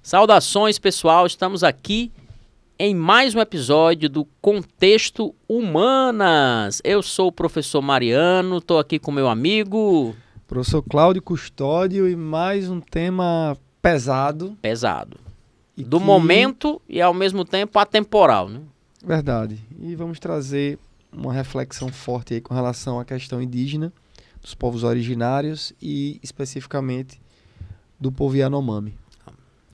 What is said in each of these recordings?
Saudações, pessoal, estamos aqui em mais um episódio do Contexto Humanas. Eu sou o professor Mariano, estou aqui com meu amigo... Professor Cláudio Custódio e mais um tema pesado. Do momento e ao mesmo tempo atemporal, né? Verdade. E vamos trazer uma reflexão forte aí com relação à questão indígena, dos povos originários e especificamente do povo Yanomami.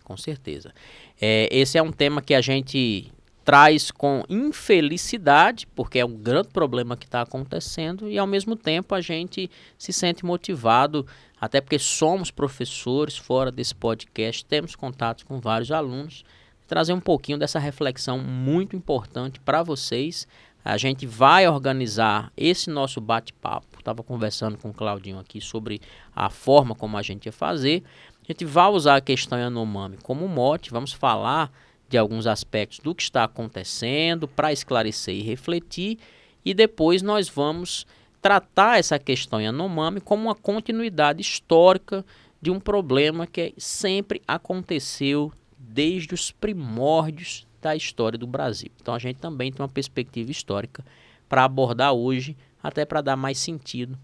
Com certeza. Esse é um tema que a gente traz com infelicidade, porque é um grande problema que está acontecendo, e ao mesmo tempo a gente se sente motivado, até porque somos professores fora desse podcast, temos contatos com vários alunos, trazer um pouquinho dessa reflexão muito importante para vocês. A gente vai organizar esse nosso bate-papo, estava conversando com o Claudinho aqui sobre a forma como a gente ia fazer. A gente vai usar a questão Yanomami como mote, vamos falar de alguns aspectos do que está acontecendo para esclarecer e refletir, e depois nós vamos tratar essa questão Yanomami como uma continuidade histórica de um problema que sempre aconteceu desde os primórdios da história do Brasil. Então a gente também tem uma perspectiva histórica para abordar hoje, até para dar mais sentido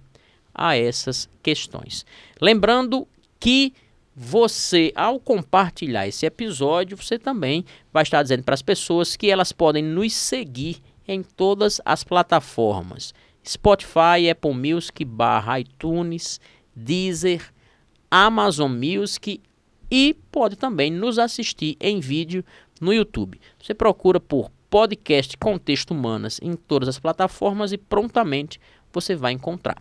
a essas questões. Lembrando que você, ao compartilhar esse episódio, você também vai estar dizendo para as pessoas que elas podem nos seguir em todas as plataformas: Spotify, Apple Music, iTunes, Deezer, Amazon Music, e pode também nos assistir em vídeo no YouTube. Você procura por podcast Contexto Humanas em todas as plataformas e prontamente você vai encontrar.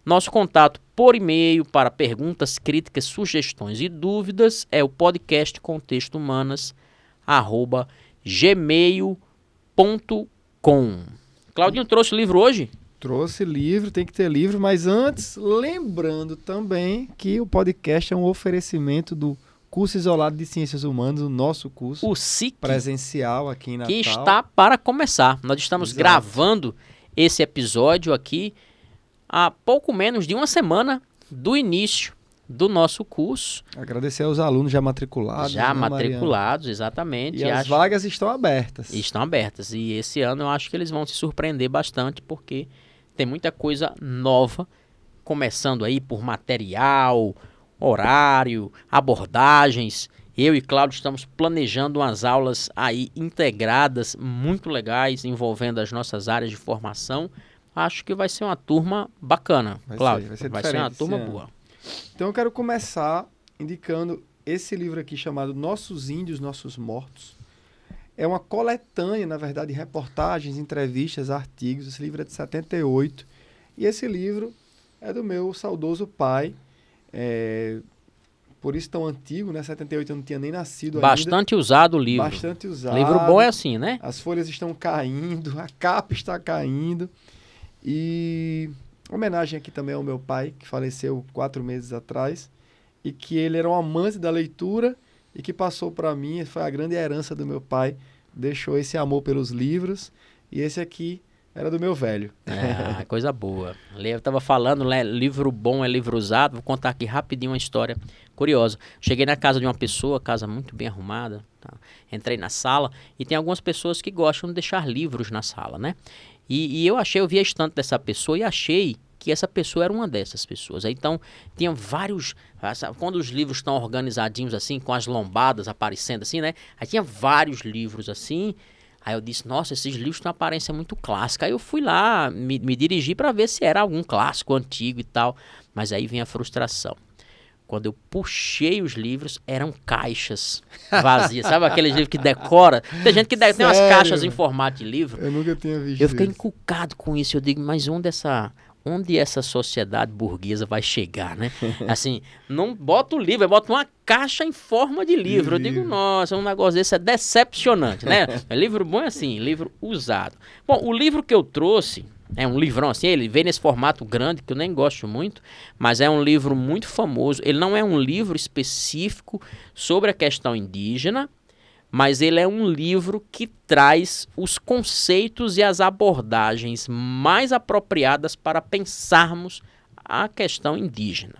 Nosso contato por e-mail para perguntas, críticas, sugestões e dúvidas é o podcast contextohumanas@gmail.com. Claudinho trouxe o livro hoje? Trouxe livro, tem que ter livro, mas antes, lembrando também que o podcast é um oferecimento do Curso Isolado de Ciências Humanas, o nosso curso o SIC, presencial aqui em Natal. Que está para começar. Nós estamos gravando esse episódio aqui há pouco menos de uma semana do início do nosso curso. Agradecer aos alunos já matriculados. Matriculados, exatamente. E as vagas estão abertas. Estão abertas. E esse ano eu acho que eles vão se surpreender bastante, porque tem muita coisa nova, começando aí por material, horário, abordagens. Eu e Cláudio estamos planejando umas aulas aí integradas, muito legais, envolvendo as nossas áreas de formação. Acho que vai ser uma turma bacana, Cláudio. Vai ser uma turma boa. Então eu quero começar indicando esse livro aqui chamado Nossos Índios, Nossos Mortos. É uma coletânea, na verdade, de reportagens, entrevistas, artigos. Esse livro é de 78. E esse livro é do meu saudoso pai. Por isso tão antigo, né? 78 eu não tinha nem nascido ainda. Bastante usado o livro. Bastante usado. Livro bom é assim, né? As folhas estão caindo, a capa está caindo. E homenagem aqui também ao meu pai, que faleceu 4 meses atrás, e que ele era um amante da leitura e que passou para mim, foi a grande herança do meu pai, deixou esse amor pelos livros, e esse aqui era do meu velho. Coisa boa. Eu estava falando, né, livro bom é livro usado. Vou contar aqui rapidinho uma história curiosa. Cheguei na casa de uma pessoa, casa muito bem arrumada, tá? Entrei na sala e tem algumas pessoas que gostam de deixar livros na sala, né? E eu vi a estante dessa pessoa e achei que essa pessoa era uma dessas pessoas. Então, tinha vários... Quando os livros estão organizadinhos assim, com as lombadas aparecendo assim, né? Aí tinha vários livros assim. Aí eu disse, nossa, esses livros têm uma aparência muito clássica. Aí eu fui lá, me dirigi para ver se era algum clássico antigo e tal. Mas aí vem a frustração. Quando eu puxei os livros, eram caixas vazias. Sabe aqueles livros que decora? Tem gente que tem umas caixas em formato de livro. Eu nunca tinha visto. Eu fiquei encucado com isso. Eu digo, mas onde essa sociedade burguesa vai chegar, né? Assim, não bota o livro, bota uma caixa em forma de livro. Eu digo, nossa, um negócio desse é decepcionante, né? Livro bom é assim, livro usado. Bom, o livro que eu trouxe é um livrão assim, ele vem nesse formato grande, que eu nem gosto muito, mas é um livro muito famoso. Ele não é um livro específico sobre a questão indígena, mas ele é um livro que traz os conceitos e as abordagens mais apropriadas para pensarmos a questão indígena.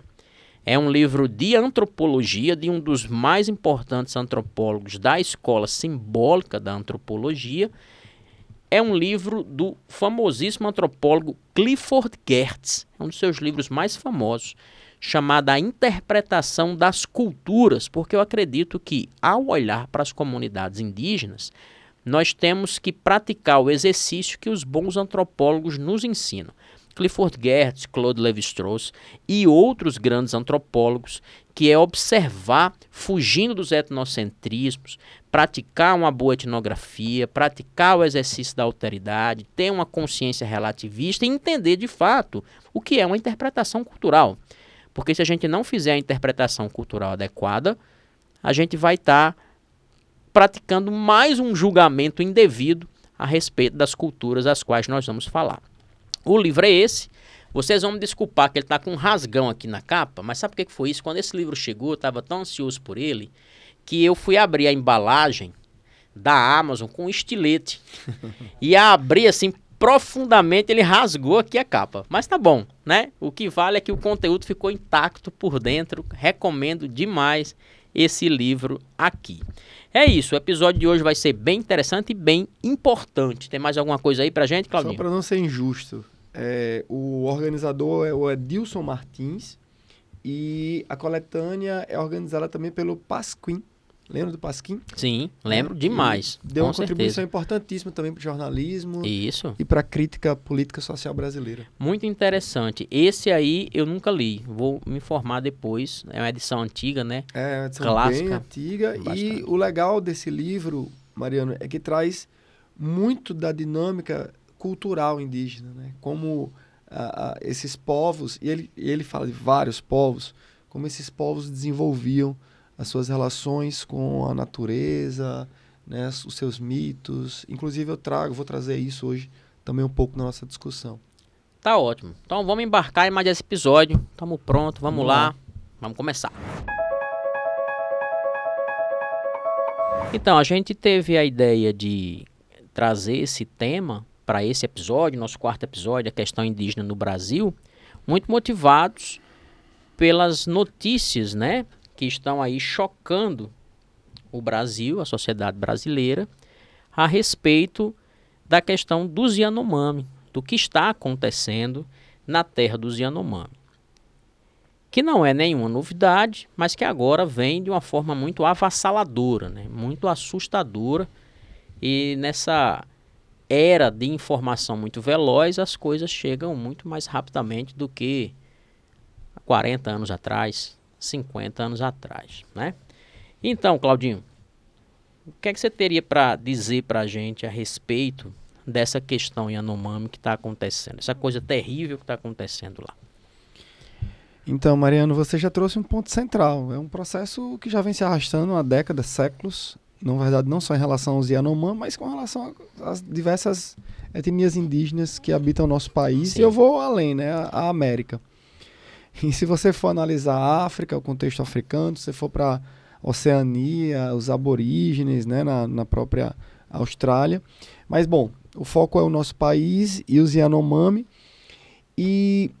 É um livro de antropologia de um dos mais importantes antropólogos da escola simbólica da antropologia. É um livro do famosíssimo antropólogo Clifford Geertz, é um dos seus livros mais famosos, chamado A Interpretação das Culturas, porque eu acredito que, ao olhar para as comunidades indígenas, nós temos que praticar o exercício que os bons antropólogos nos ensinam. Clifford Geertz, Claude Lévi-Strauss e outros grandes antropólogos, que é observar, fugindo dos etnocentrismos, praticar uma boa etnografia, praticar o exercício da alteridade, ter uma consciência relativista e entender de fato o que é uma interpretação cultural. Porque se a gente não fizer a interpretação cultural adequada, a gente vai estar praticando mais um julgamento indevido a respeito das culturas às quais nós vamos falar. O livro é esse. Vocês vão me desculpar que ele está com um rasgão aqui na capa, mas sabe por que foi isso? Quando esse livro chegou, eu estava tão ansioso por ele, que eu fui abrir a embalagem da Amazon com um estilete. E a abrir assim profundamente, ele rasgou aqui a capa. Mas tá bom, né? O que vale é que o conteúdo ficou intacto por dentro. Recomendo demais esse livro aqui. É isso, o episódio de hoje vai ser bem interessante e bem importante. Tem mais alguma coisa aí pra gente, Claudinho? Só para não ser injusto, o organizador é o Edilson Martins e a coletânea é organizada também pelo Pasquim. Lembra do Pasquim? Sim, lembro demais. Deu uma contribuição importantíssima também para o jornalismo. Isso. E para a crítica política social brasileira. Muito interessante. Esse aí eu nunca li. Vou me informar depois. É uma edição antiga, né? É uma edição clássica, bem antiga. Bastante. E o legal desse livro, Mariano, é que traz muito da dinâmica cultural indígena, né? Como esses povos, e ele fala de vários povos, como esses povos desenvolviam as suas relações com a natureza, né, os seus mitos. Inclusive vou trazer isso hoje também um pouco na nossa discussão. Tá ótimo. Então vamos embarcar em mais esse episódio. Estamos prontos, vamos lá. Vamos começar. Então, a gente teve a ideia de trazer esse tema para esse episódio, nosso quarto episódio, a questão indígena no Brasil, muito motivados pelas notícias, né, que estão aí chocando o Brasil, a sociedade brasileira, a respeito da questão dos Yanomami, do que está acontecendo na terra dos Yanomami. Que não é nenhuma novidade, mas que agora vem de uma forma muito avassaladora, né? Muito assustadora. E nessa era de informação muito veloz, as coisas chegam muito mais rapidamente do que há 40 anos atrás, 50 anos atrás, né? Então, Claudinho, o que é que você teria para dizer para a gente a respeito dessa questão Yanomami que está acontecendo, essa coisa terrível que está acontecendo lá? Então, Mariano, você já trouxe um ponto central. É um processo que já vem se arrastando há décadas, séculos, na verdade não só em relação aos Yanomami, mas com relação às diversas etnias indígenas que habitam o nosso país. Sim. E eu vou além, né, a América. E se você for analisar a África, o contexto africano, se você for para a Oceania, os aborígenes, né, na própria Austrália. Mas, bom, o foco é o nosso país e os Yanomami. E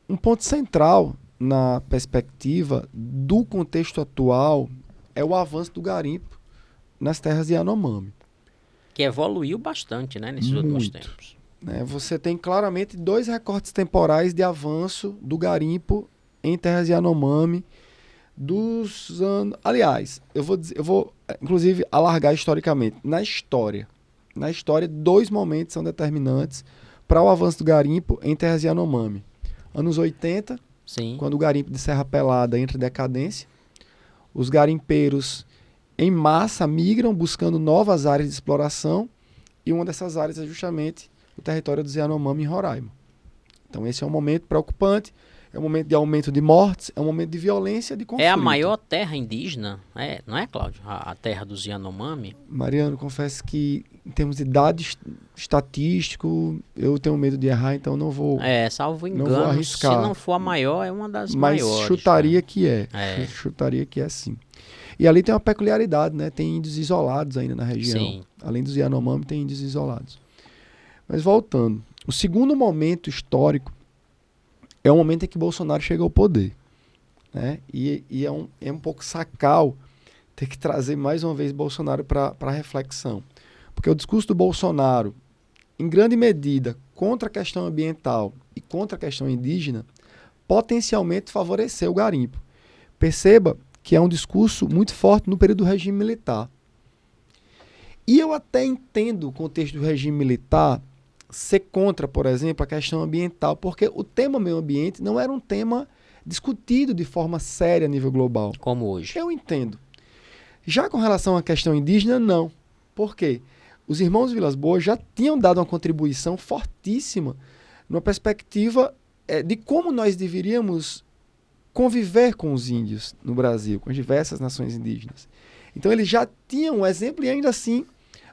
um ponto central na perspectiva do contexto atual é o avanço do garimpo nas terras Yanomami. Que evoluiu bastante, né, nesses últimos tempos. Você tem claramente 2 recortes temporais de avanço do garimpo em terras Yanomami dos anos... Aliás, eu vou inclusive alargar historicamente. Na história, 2 momentos são determinantes para o avanço do garimpo em terras Yanomami. Anos 80, sim, quando o garimpo de Serra Pelada entra em decadência, os garimpeiros em massa migram buscando novas áreas de exploração e uma dessas áreas é justamente o território dos Yanomami em Roraima. Então esse é um momento preocupante, é um momento de aumento de mortes, é um momento de violência, de conflito. É a maior terra indígena, não é, Cláudio? A terra dos Yanomami? Mariano, confesso que em termos de dado estatístico, eu tenho medo de errar, então não vou salvo engano, não vou arriscar. Se não for a maior, é uma das mas maiores. Mas chutaria que é. Chutaria que é sim. E ali tem uma peculiaridade, né? Tem índios isolados ainda na região. Sim. Além dos Yanomami, tem índios isolados. Mas voltando, o segundo momento histórico é o momento em que Bolsonaro chega ao poder. né? E é um pouco sacal ter que trazer mais uma vez Bolsonaro para a reflexão. Porque o discurso do Bolsonaro, em grande medida, contra a questão ambiental e contra a questão indígena, potencialmente favoreceu o garimpo. Perceba que é um discurso muito forte no período do regime militar. E eu até entendo o contexto do regime militar ser contra, por exemplo, a questão ambiental, porque o tema meio ambiente não era um tema discutido de forma séria a nível global. Como hoje. Eu entendo. Já com relação à questão indígena, não. Por quê? Os irmãos Vilas Boas já tinham dado uma contribuição fortíssima numa perspectiva de como nós deveríamos conviver com os índios no Brasil, com as diversas nações indígenas. Então eles já tinham um exemplo e ainda assim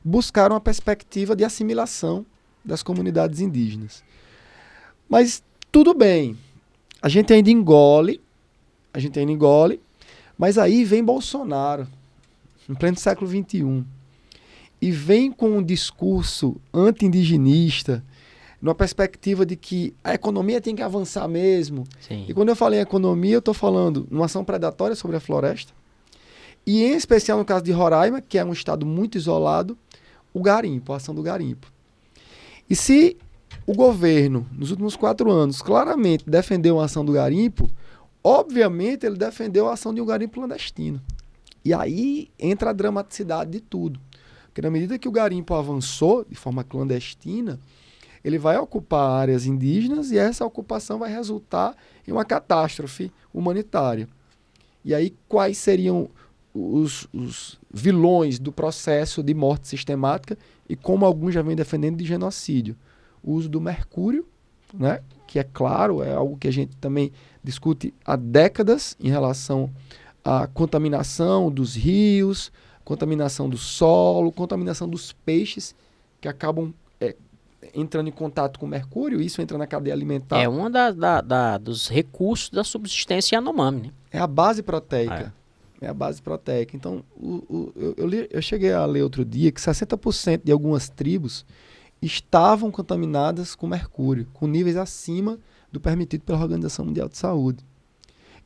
buscaram uma perspectiva de assimilação das comunidades indígenas. Mas tudo bem, a gente ainda engole, mas aí vem Bolsonaro, no pleno século XXI, e vem com um discurso anti-indigenista, numa perspectiva de que a economia tem que avançar mesmo. Sim. E quando eu falo em economia, eu estou falando numa ação predatória sobre a floresta, e em especial no caso de Roraima, que é um estado muito isolado, o garimpo, a ação do garimpo. E se o governo, nos últimos 4 anos, claramente defendeu a ação do garimpo, obviamente ele defendeu a ação de um garimpo clandestino. E aí entra a dramaticidade de tudo. Porque na medida que o garimpo avançou de forma clandestina, ele vai ocupar áreas indígenas e essa ocupação vai resultar em uma catástrofe humanitária. E aí quais seriam os vilões do processo de morte sistemática e como alguns já vêm defendendo de genocídio? O uso do mercúrio, né, que é claro, é algo que a gente também discute há décadas em relação à contaminação dos rios, contaminação do solo, contaminação dos peixes que acabam entrando em contato com mercúrio, isso entra na cadeia alimentar. É um dos recursos da subsistência Yanomami, né? É a base proteica. É a base proteica. Então, eu cheguei a ler outro dia que 60% de algumas tribos estavam contaminadas com mercúrio, com níveis acima do permitido pela Organização Mundial de Saúde.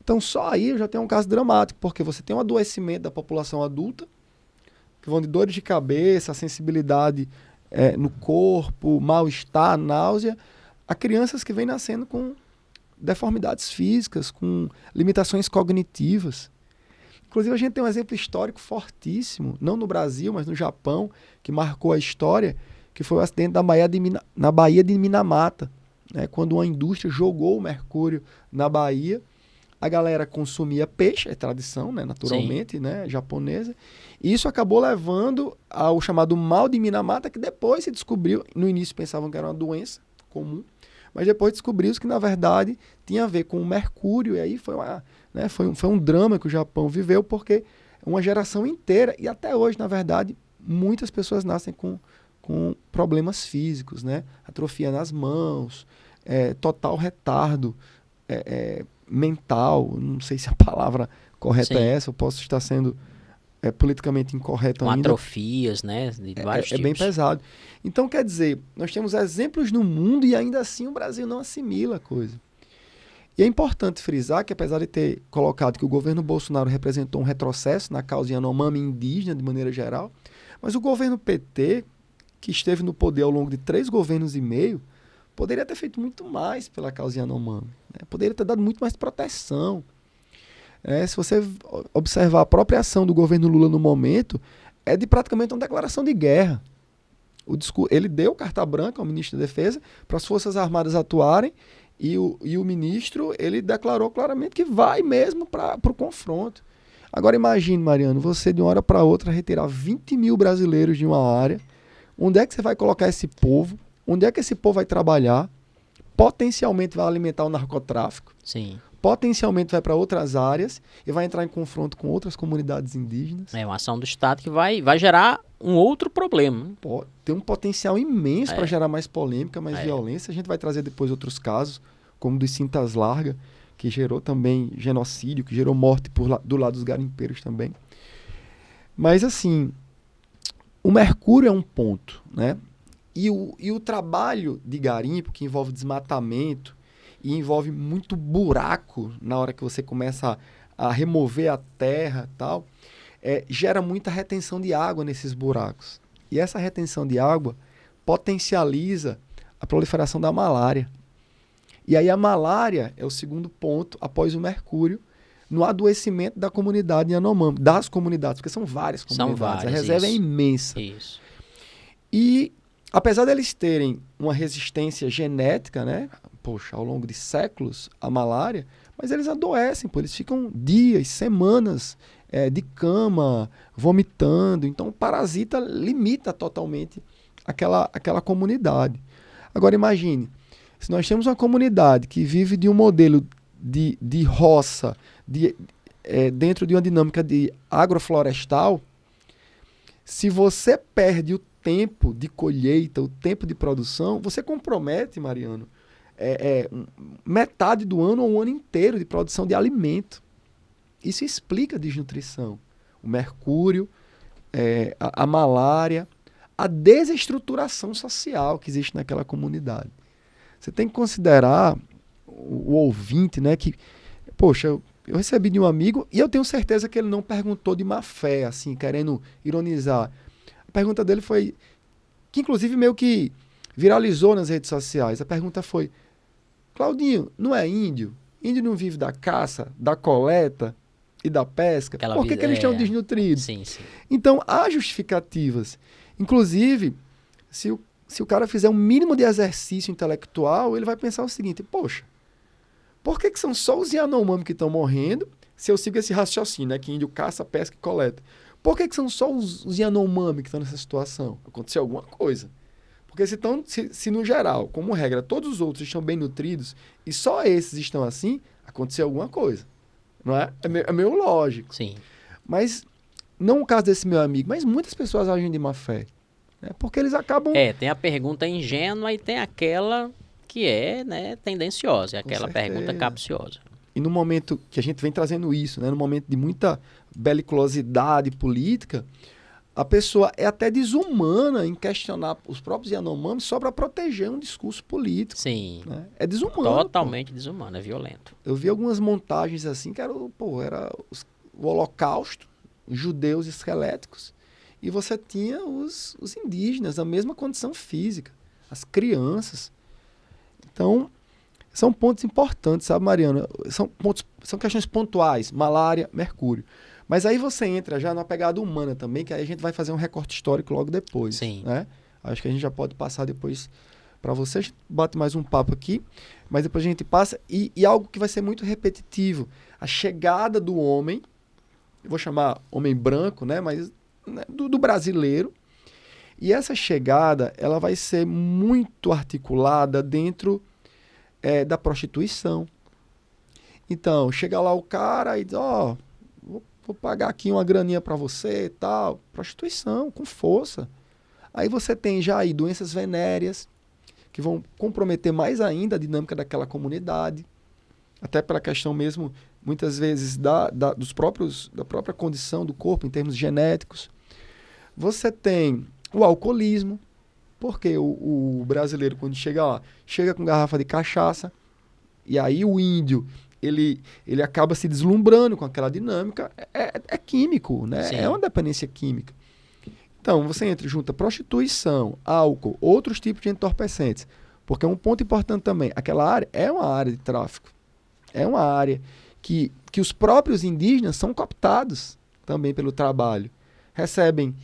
Então, só aí eu já tenho um caso dramático, porque você tem um adoecimento da população adulta, que vão de dores de cabeça, sensibilidade no corpo, mal-estar, náusea, a crianças que vêm nascendo com deformidades físicas, com limitações cognitivas. Inclusive, a gente tem um exemplo histórico fortíssimo, não no Brasil, mas no Japão, que marcou a história, que foi o acidente na Baía de Minamata, né, quando uma indústria jogou o mercúrio na Baía. A galera consumia peixe, é tradição, né, naturalmente, né, japonesa, e isso acabou levando ao chamado mal de Minamata, que depois se descobriu, no início pensavam que era uma doença comum, mas depois descobriu-se que, na verdade, tinha a ver com o mercúrio, e aí foi um drama que o Japão viveu, porque uma geração inteira, e até hoje, na verdade, muitas pessoas nascem com problemas físicos, né, atrofia nas mãos, total retardo, mental, não sei se a palavra correta é essa, eu posso estar sendo politicamente incorreto com ainda. Atrofias, né, de vários tipos. É bem pesado. Então, quer dizer, nós temos exemplos no mundo e ainda assim o Brasil não assimila a coisa. E é importante frisar que, apesar de ter colocado que o governo Bolsonaro representou um retrocesso na causa Yanomami indígena de maneira geral, mas o governo PT, que esteve no poder ao longo de 3 governos e meio, poderia ter feito muito mais pela causa Yanomami, né? Poderia ter dado muito mais proteção. Se você observar a própria ação do governo Lula no momento, é de praticamente uma declaração de guerra. Ele deu carta branca ao ministro da Defesa para as Forças Armadas atuarem e o ministro ele declarou claramente que vai mesmo para o confronto. Agora imagine, Mariano, você de uma hora para outra retirar 20 mil brasileiros de uma área. Onde é que você vai colocar esse povo? Onde é que esse povo vai trabalhar? Potencialmente vai alimentar o narcotráfico. Sim. Potencialmente vai para outras áreas e vai entrar em confronto com outras comunidades indígenas. É uma ação do Estado que vai gerar um outro problema. Tem um potencial imenso para gerar mais polêmica, mais violência. A gente vai trazer depois outros casos, como o dos Cintas Largas, que gerou também genocídio, que gerou morte do lado dos garimpeiros também. Mas assim, o mercúrio é um ponto, né? E o trabalho de garimpo, que envolve desmatamento, e envolve muito buraco na hora que você começa a remover a terra e tal, gera muita retenção de água nesses buracos. E essa retenção de água potencializa a proliferação da malária. E aí a malária é o segundo ponto, após o mercúrio, no adoecimento da comunidade Yanomami, das comunidades, porque são várias comunidades, a reserva é imensa. Isso. E apesar deles terem uma resistência genética, né, ao longo de séculos, à malária, mas eles adoecem, eles ficam dias, semanas de cama, vomitando. Então o parasita limita totalmente aquela comunidade. Agora imagine, se nós temos uma comunidade que vive de um modelo de roça, dentro de uma dinâmica de agroflorestal, se você perde o tempo de colheita, o tempo de produção, você compromete, Mariano, metade do ano ou um ano inteiro de produção de alimento. Isso explica a desnutrição. O mercúrio, a malária, a desestruturação social que existe naquela comunidade. Você tem que considerar o ouvinte, né, que, poxa, eu recebi de um amigo e eu tenho certeza que ele não perguntou de má fé, assim, querendo ironizar. A pergunta dele foi, que inclusive meio que viralizou nas redes sociais. A pergunta foi, Claudinho, não é índio? Índio não vive da caça, da coleta e da pesca? Por que eles estão desnutridos? Sim, sim. Então, há justificativas. Inclusive, se o cara fizer um mínimo de exercício intelectual, ele vai pensar o seguinte, poxa, por que são só os Yanomami que estão morrendo, se eu sigo esse raciocínio, né, que índio caça, pesca e coleta? Por que são só os Yanomami que estão nessa situação? Aconteceu alguma coisa. Porque se no geral, como regra, todos os outros estão bem nutridos e só esses estão assim, aconteceu alguma coisa. Não é? É meio lógico. Sim. Mas, não o caso desse meu amigo, mas muitas pessoas agem de má fé. Né? Porque eles acabam... tem a pergunta ingênua e tem aquela que é, né, tendenciosa, é aquela pergunta capciosa. E no momento que a gente vem trazendo isso, né, no momento de muita belicosidade política, a pessoa é até desumana em questionar os próprios Yanomami só para proteger um discurso político. Sim. Né? É desumano. Totalmente desumano, é violento. Eu vi algumas montagens assim que era o Holocausto, os judeus esqueléticos, e você tinha os indígenas, a mesma condição física, as crianças. Então, são pontos importantes, sabe, Mariana? São questões pontuais, malária, mercúrio. Mas aí você entra já na pegada humana também, que aí a gente vai fazer um recorte histórico logo depois. Sim. Né? Acho que a gente já pode passar depois para você. A gente bate mais um papo aqui, mas depois a gente passa. E algo que vai ser muito repetitivo. A chegada do homem, eu vou chamar homem branco, né? Mas né, do brasileiro. E essa chegada, ela vai ser muito articulada dentro da prostituição. Então, chega lá o cara e diz, vou pagar aqui uma graninha para você e tal. Prostituição, com força. Aí você tem já aí doenças venéreas, que vão comprometer mais ainda a dinâmica daquela comunidade. Até pela questão mesmo, muitas vezes, da própria condição do corpo, em termos genéticos. Você tem o alcoolismo, porque o brasileiro, quando chega lá, chega com garrafa de cachaça, e aí o índio, ele acaba se deslumbrando com aquela dinâmica, é químico, né? Sim. É uma dependência química. Então, você junta prostituição, álcool, outros tipos de entorpecentes, porque um ponto importante também, aquela área é uma área de tráfico, é uma área que os próprios indígenas são cooptados também pelo trabalho, recebem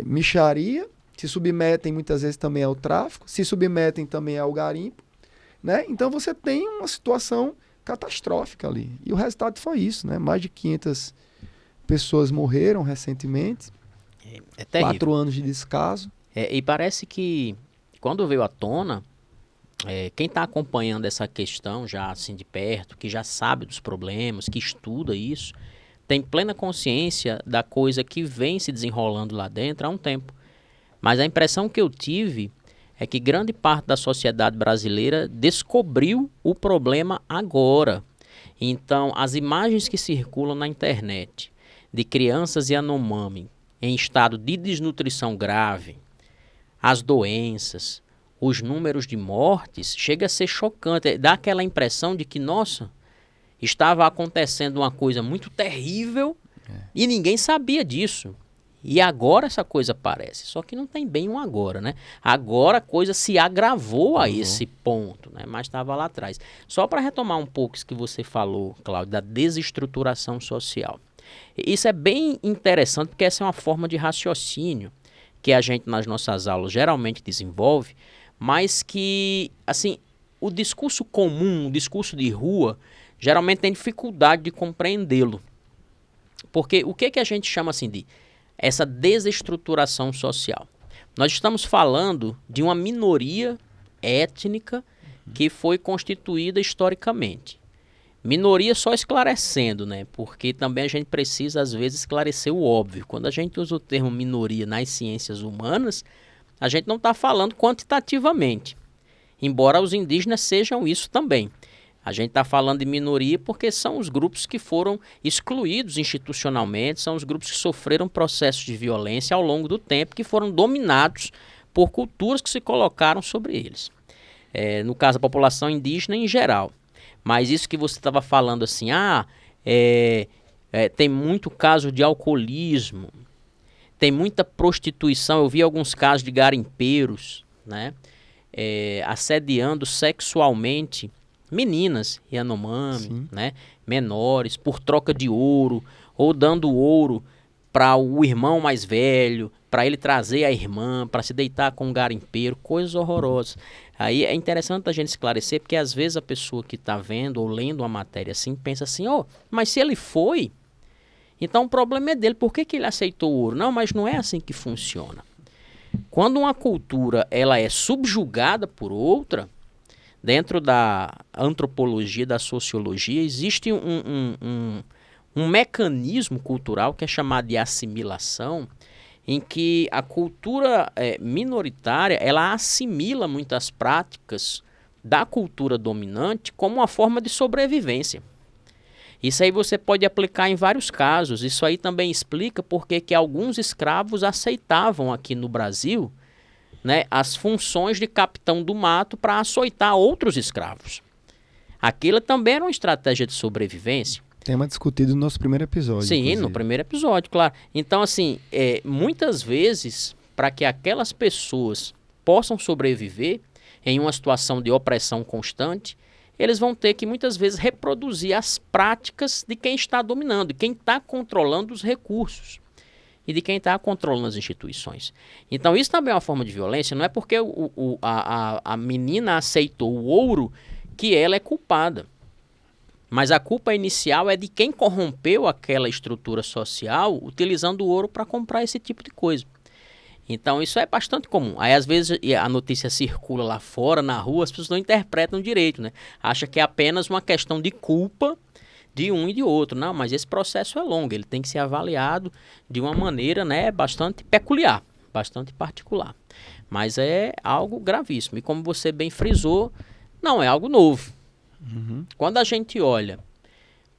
mixaria, se submetem muitas vezes também ao tráfico, se submetem também ao garimpo, né? Então você tem uma situação catastrófica ali. E o resultado foi isso, né? Mais de 500 pessoas morreram recentemente. É terrível. 4 anos de descaso. E parece que quando veio à tona, quem está acompanhando essa questão já assim de perto, que já sabe dos problemas, que estuda isso, tem plena consciência da coisa que vem se desenrolando lá dentro há um tempo. Mas a impressão que eu tive é que grande parte da sociedade brasileira descobriu o problema agora. Então, as imagens que circulam na internet de crianças Yanomami em estado de desnutrição grave, as doenças, os números de mortes, chega a ser chocante. Dá aquela impressão de que, nossa, estava acontecendo uma coisa muito terrível e ninguém sabia disso. E agora essa coisa aparece. Só que não tem bem um agora, né? Agora a coisa se agravou a esse ponto, né? Mas estava lá atrás. Só para retomar um pouco isso que você falou, Cláudio, da desestruturação social. Isso é bem interessante porque essa é uma forma de raciocínio que a gente nas nossas aulas geralmente desenvolve, mas que, assim, o discurso comum, o discurso de rua, geralmente tem dificuldade de compreendê-lo. Porque o que a gente chama assim de essa desestruturação social? Nós estamos falando de uma minoria étnica que foi constituída historicamente. Minoria só esclarecendo, né? Porque também a gente precisa, às vezes, esclarecer o óbvio. Quando a gente usa o termo minoria nas ciências humanas, a gente não está falando quantitativamente, embora os indígenas sejam isso também. A gente está falando de minoria porque são os grupos que foram excluídos institucionalmente, são os grupos que sofreram processos de violência ao longo do tempo, que foram dominados por culturas que se colocaram sobre eles. No caso, a população indígena em geral. Mas isso que você estava falando assim, tem muito caso de alcoolismo, tem muita prostituição. Eu vi alguns casos de garimpeiros, né, assediando sexualmente meninas Yanomami, né, menores, por troca de ouro, ou dando ouro para o irmão mais velho, para ele trazer a irmã, para se deitar com um garimpeiro, coisas horrorosas. Aí é interessante a gente esclarecer, porque às vezes a pessoa que está vendo ou lendo uma matéria assim, pensa assim, mas se ele foi, então o problema é dele, por que ele aceitou o ouro? Não, mas não é assim que funciona. Quando uma cultura ela é subjugada por outra, dentro da antropologia, da sociologia, existe um mecanismo cultural que é chamado de assimilação, em que a cultura minoritária ela assimila muitas práticas da cultura dominante como uma forma de sobrevivência. Isso aí você pode aplicar em vários casos. Isso aí também explica porque que alguns escravos aceitavam aqui no Brasil, né, as funções de capitão do mato para açoitar outros escravos. Aquilo também era uma estratégia de sobrevivência. Tema discutido no nosso primeiro episódio. Sim, inclusive. No primeiro episódio, claro. Então, assim, muitas vezes, para que aquelas pessoas possam sobreviver em uma situação de opressão constante, eles vão ter que, muitas vezes, reproduzir as práticas de quem está dominando, de quem está controlando os recursos e de quem está controlando as instituições. Então, isso também é uma forma de violência. Não é porque a menina aceitou o ouro que ela é culpada. Mas a culpa inicial é de quem corrompeu aquela estrutura social utilizando o ouro para comprar esse tipo de coisa. Então isso é bastante comum. Aí às vezes a notícia circula lá fora, na rua, as pessoas não interpretam direito, né? Acha que é apenas uma questão de culpa de um e de outro. Não, mas esse processo é longo, ele tem que ser avaliado de uma maneira, né, bastante peculiar, bastante particular. Mas é algo gravíssimo. E como você bem frisou, não é algo novo. Quando a gente olha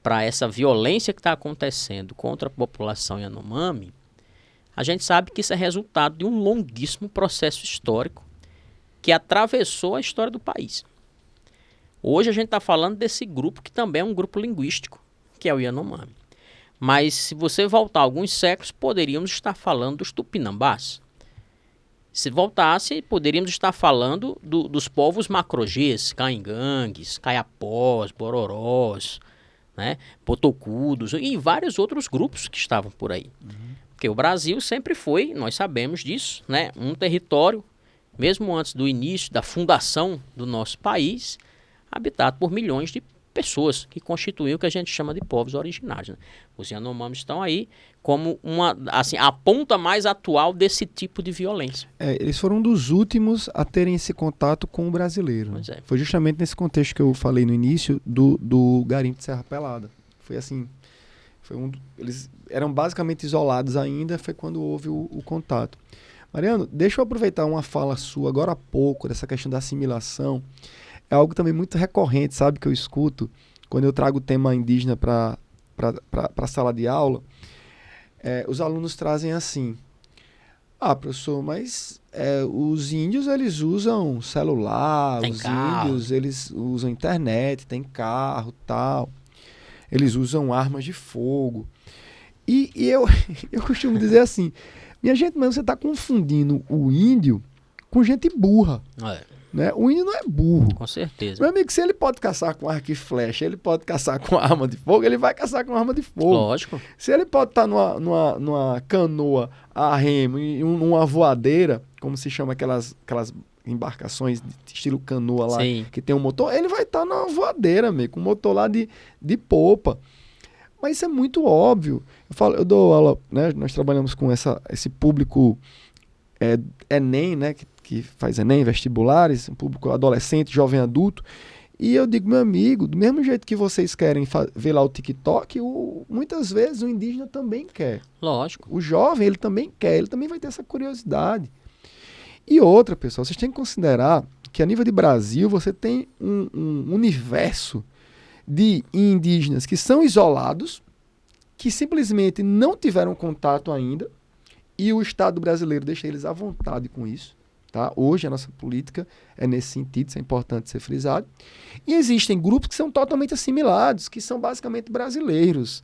para essa violência que está acontecendo contra a população Yanomami, a gente sabe que isso é resultado de um longuíssimo processo histórico que atravessou a história do país. Hoje a gente está falando desse grupo que também é um grupo linguístico, que é o Yanomami. Mas se você voltar alguns séculos, poderíamos estar falando dos Tupinambás. Se voltasse, poderíamos estar falando dos povos macrogês, caingangues, caiapós, bororós, né, potocudos e vários outros grupos que estavam por aí. Porque o Brasil sempre foi, nós sabemos disso, né, um território, mesmo antes do início da fundação do nosso país, habitado por milhões de pessoas que constituíam o que a gente chama de povos originários. Né? Os Yanomamis estão aí como a ponta mais atual desse tipo de violência. Eles foram um dos últimos a terem esse contato com o brasileiro. Né? Foi justamente nesse contexto que eu falei no início do garimpo de Serra Pelada. Foi assim, eles eram basicamente isolados ainda, foi quando houve o contato. Mariano, deixa eu aproveitar uma fala sua agora há pouco, dessa questão da assimilação. É algo também muito recorrente, sabe, que eu escuto quando eu trago o tema indígena para a sala de aula. Os alunos trazem assim, Professor, mas os índios, eles usam celular, tem os carro. Índios, eles usam internet, tem carro, tal. Eles usam armas de fogo. E eu costumo dizer assim, minha gente, mas você está confundindo o índio com gente burra. Né? O índio não é burro. Com certeza. Meu amigo, se ele pode caçar com arco e flecha, ele pode caçar com arma de fogo, ele vai caçar com arma de fogo. Lógico. Se ele pode estar numa canoa a remo, em uma voadeira, como se chama aquelas embarcações de estilo canoa lá, Sim. que tem um motor, ele vai estar na voadeira, amigo, com um motor lá de popa. Mas isso é muito óbvio. Eu dou aula, né? Nós trabalhamos com esse público Enem, né? Que faz Enem, vestibulares, um público adolescente, jovem adulto. E eu digo, meu amigo, do mesmo jeito que vocês querem ver lá o TikTok, muitas vezes o indígena também quer. Lógico. O jovem, ele também quer, ele também vai ter essa curiosidade. E outra, pessoal, vocês têm que considerar que a nível de Brasil, você tem um universo de indígenas que são isolados, que simplesmente não tiveram contato ainda, e o Estado brasileiro deixa eles à vontade com isso. Tá? Hoje a nossa política é nesse sentido, isso é importante ser frisado. E existem grupos que são totalmente assimilados, que são basicamente brasileiros,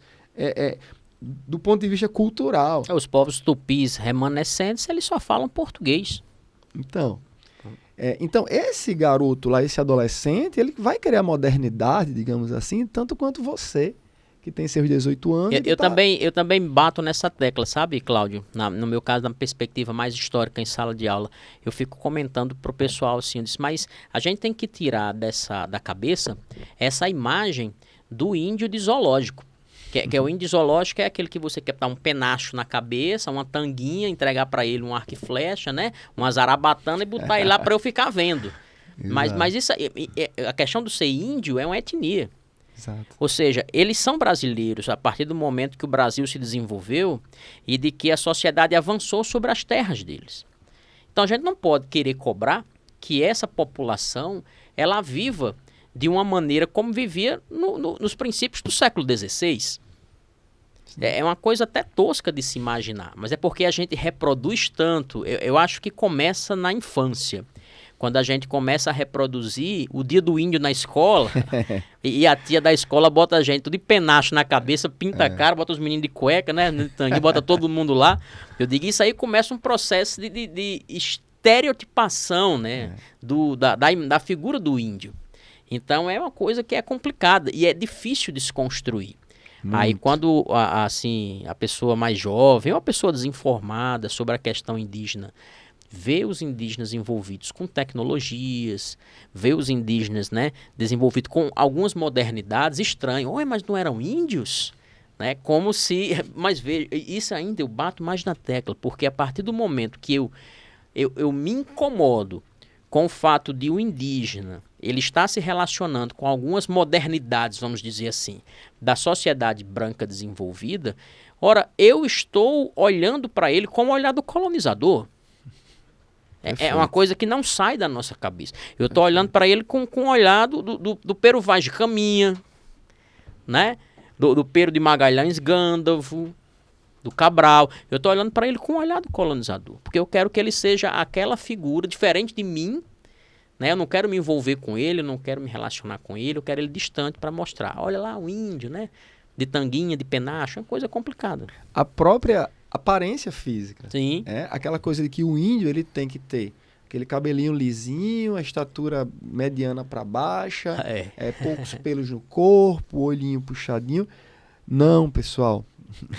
do ponto de vista cultural. Os povos tupis remanescentes, eles só falam português. Então, esse garoto lá, esse adolescente, ele vai querer a modernidade, digamos assim, tanto quanto você, que tem seus 18 anos. Eu também bato nessa tecla, sabe, Cláudio? No meu caso, na perspectiva mais histórica em sala de aula, eu fico comentando pro pessoal assim, eu disse, mas a gente tem que tirar da cabeça essa imagem do índio de zoológico. Que é o índio zoológico, é aquele que você quer dar um penacho na cabeça, uma tanguinha, entregar para ele um arco e flecha, né? Uma zarabatana e botar ele lá para eu ficar vendo. Mas isso, a questão do ser índio é uma etnia. Exato. Ou seja, eles são brasileiros a partir do momento que o Brasil se desenvolveu e de que a sociedade avançou sobre as terras deles. Então a gente não pode querer cobrar que essa população ela viva de uma maneira como vivia nos princípios do século XVI. É uma coisa até tosca de se imaginar, mas é porque a gente reproduz tanto. Eu acho que começa na infância. Quando a gente começa a reproduzir o dia do índio na escola, e a tia da escola bota a gente tudo de penacho na cabeça, pinta a cara, bota os meninos de cueca, né? Bota todo mundo lá. Eu digo, isso aí começa um processo de estereotipação, né? Da figura do índio. Então é uma coisa que é complicada e é difícil de se construir. Muito. Aí quando assim, a pessoa mais jovem ou a pessoa desinformada sobre a questão indígena vê os indígenas envolvidos com tecnologias, vê os indígenas, né, desenvolvidos com algumas modernidades, estranho. Mas não eram índios? Né? Como se... Mas veja, isso ainda eu bato mais na tecla, porque a partir do momento que eu me incomodo com o fato de o indígena ele está se relacionando com algumas modernidades, vamos dizer assim, da sociedade branca desenvolvida, ora, eu estou olhando para ele como o olhar do colonizador. É uma coisa que não sai da nossa cabeça. Eu estou olhando para ele com o olhar do Pero Vaz de Caminha, né? do Pero de Magalhães Gandalfo, do Cabral. Eu estou olhando para ele com o olhar do colonizador, porque eu quero que ele seja aquela figura diferente de mim. Né? Eu não quero me envolver com ele, eu não quero me relacionar com ele, eu quero ele distante para mostrar. Olha lá o índio, né? De tanguinha, de penacho, é uma coisa complicada. A própria aparência física. Sim. Aquela coisa de que o índio ele tem que ter aquele cabelinho lisinho, a estatura mediana para baixa, poucos pelos no corpo, olhinho puxadinho. Não, pessoal.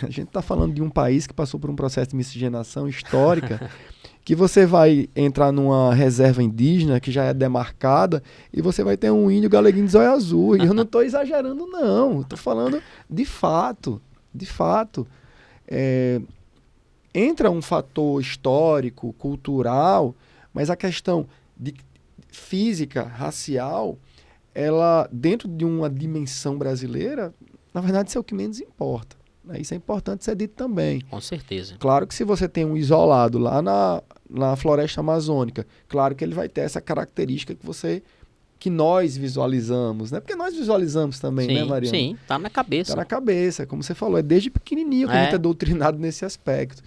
A gente está falando de um país que passou por um processo de miscigenação histórica que você vai entrar numa reserva indígena que já é demarcada e você vai ter um índio galeguinho de zóio azul. E eu não estou exagerando, não. Estou falando de fato. De fato. Entra um fator histórico, cultural, mas a questão de física, racial, ela, dentro de uma dimensão brasileira, na verdade, isso é o que menos importa. Isso é importante ser dito também. Com certeza. Claro que se você tem um isolado lá na floresta amazônica, claro que ele vai ter essa característica que nós visualizamos, né? Porque nós visualizamos também, sim, né, Mariana? Sim, tá na cabeça. Tá na cabeça, como você falou, é desde pequenininho que a gente é doutrinado nesse aspecto.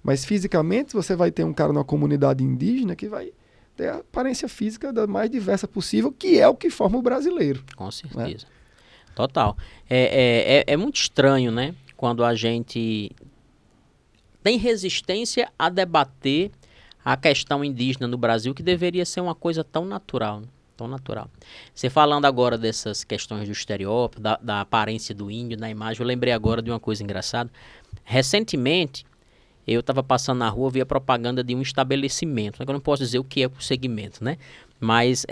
Mas fisicamente você vai ter um cara numa comunidade indígena que vai ter a aparência física da mais diversa possível, que é o que forma o brasileiro. Com certeza. Né? Total. É muito estranho, né? Quando a gente tem resistência a debater a questão indígena no Brasil, que deveria ser uma coisa tão natural, né? Tão natural. Você falando agora dessas questões do estereótipo, da aparência do índio, da imagem, eu lembrei agora de uma coisa engraçada. Recentemente, eu estava passando na rua, vi a propaganda de um estabelecimento. Eu não posso dizer o que é o segmento, né? Mas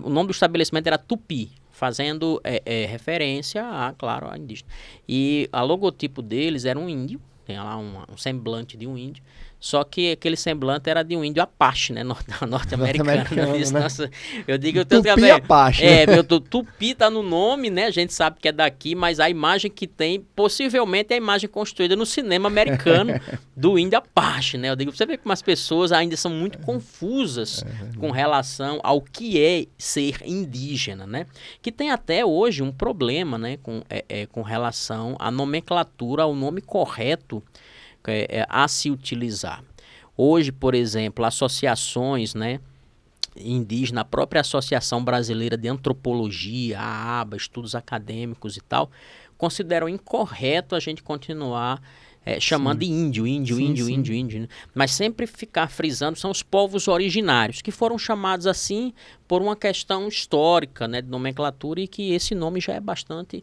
o nome do estabelecimento era Tupi, fazendo referência claro, a indígena. E a logotipo deles era um índio, tem lá um semblante de um índio, só que aquele semblante era de um índio Apache, né? Norte-americano. Né? Nossa, eu digo... Tupi Apache. Meu Tupi tá no nome, né? A gente sabe que é daqui, mas a imagem que tem, possivelmente é a imagem construída no cinema americano do índio Apache, né? Eu digo, você vê como as pessoas ainda são muito confusas com relação ao que é ser indígena, né? Que tem até hoje um problema, né? Com relação à nomenclatura, ao nome correto a se utilizar. Hoje, por exemplo, associações, né, indígenas, a própria Associação Brasileira de Antropologia, a ABA, estudos acadêmicos e tal, consideram incorreto a gente continuar chamando de índio. Né? Mas sempre ficar frisando são os povos originários, que foram chamados assim por uma questão histórica, né, de nomenclatura, e que esse nome já é bastante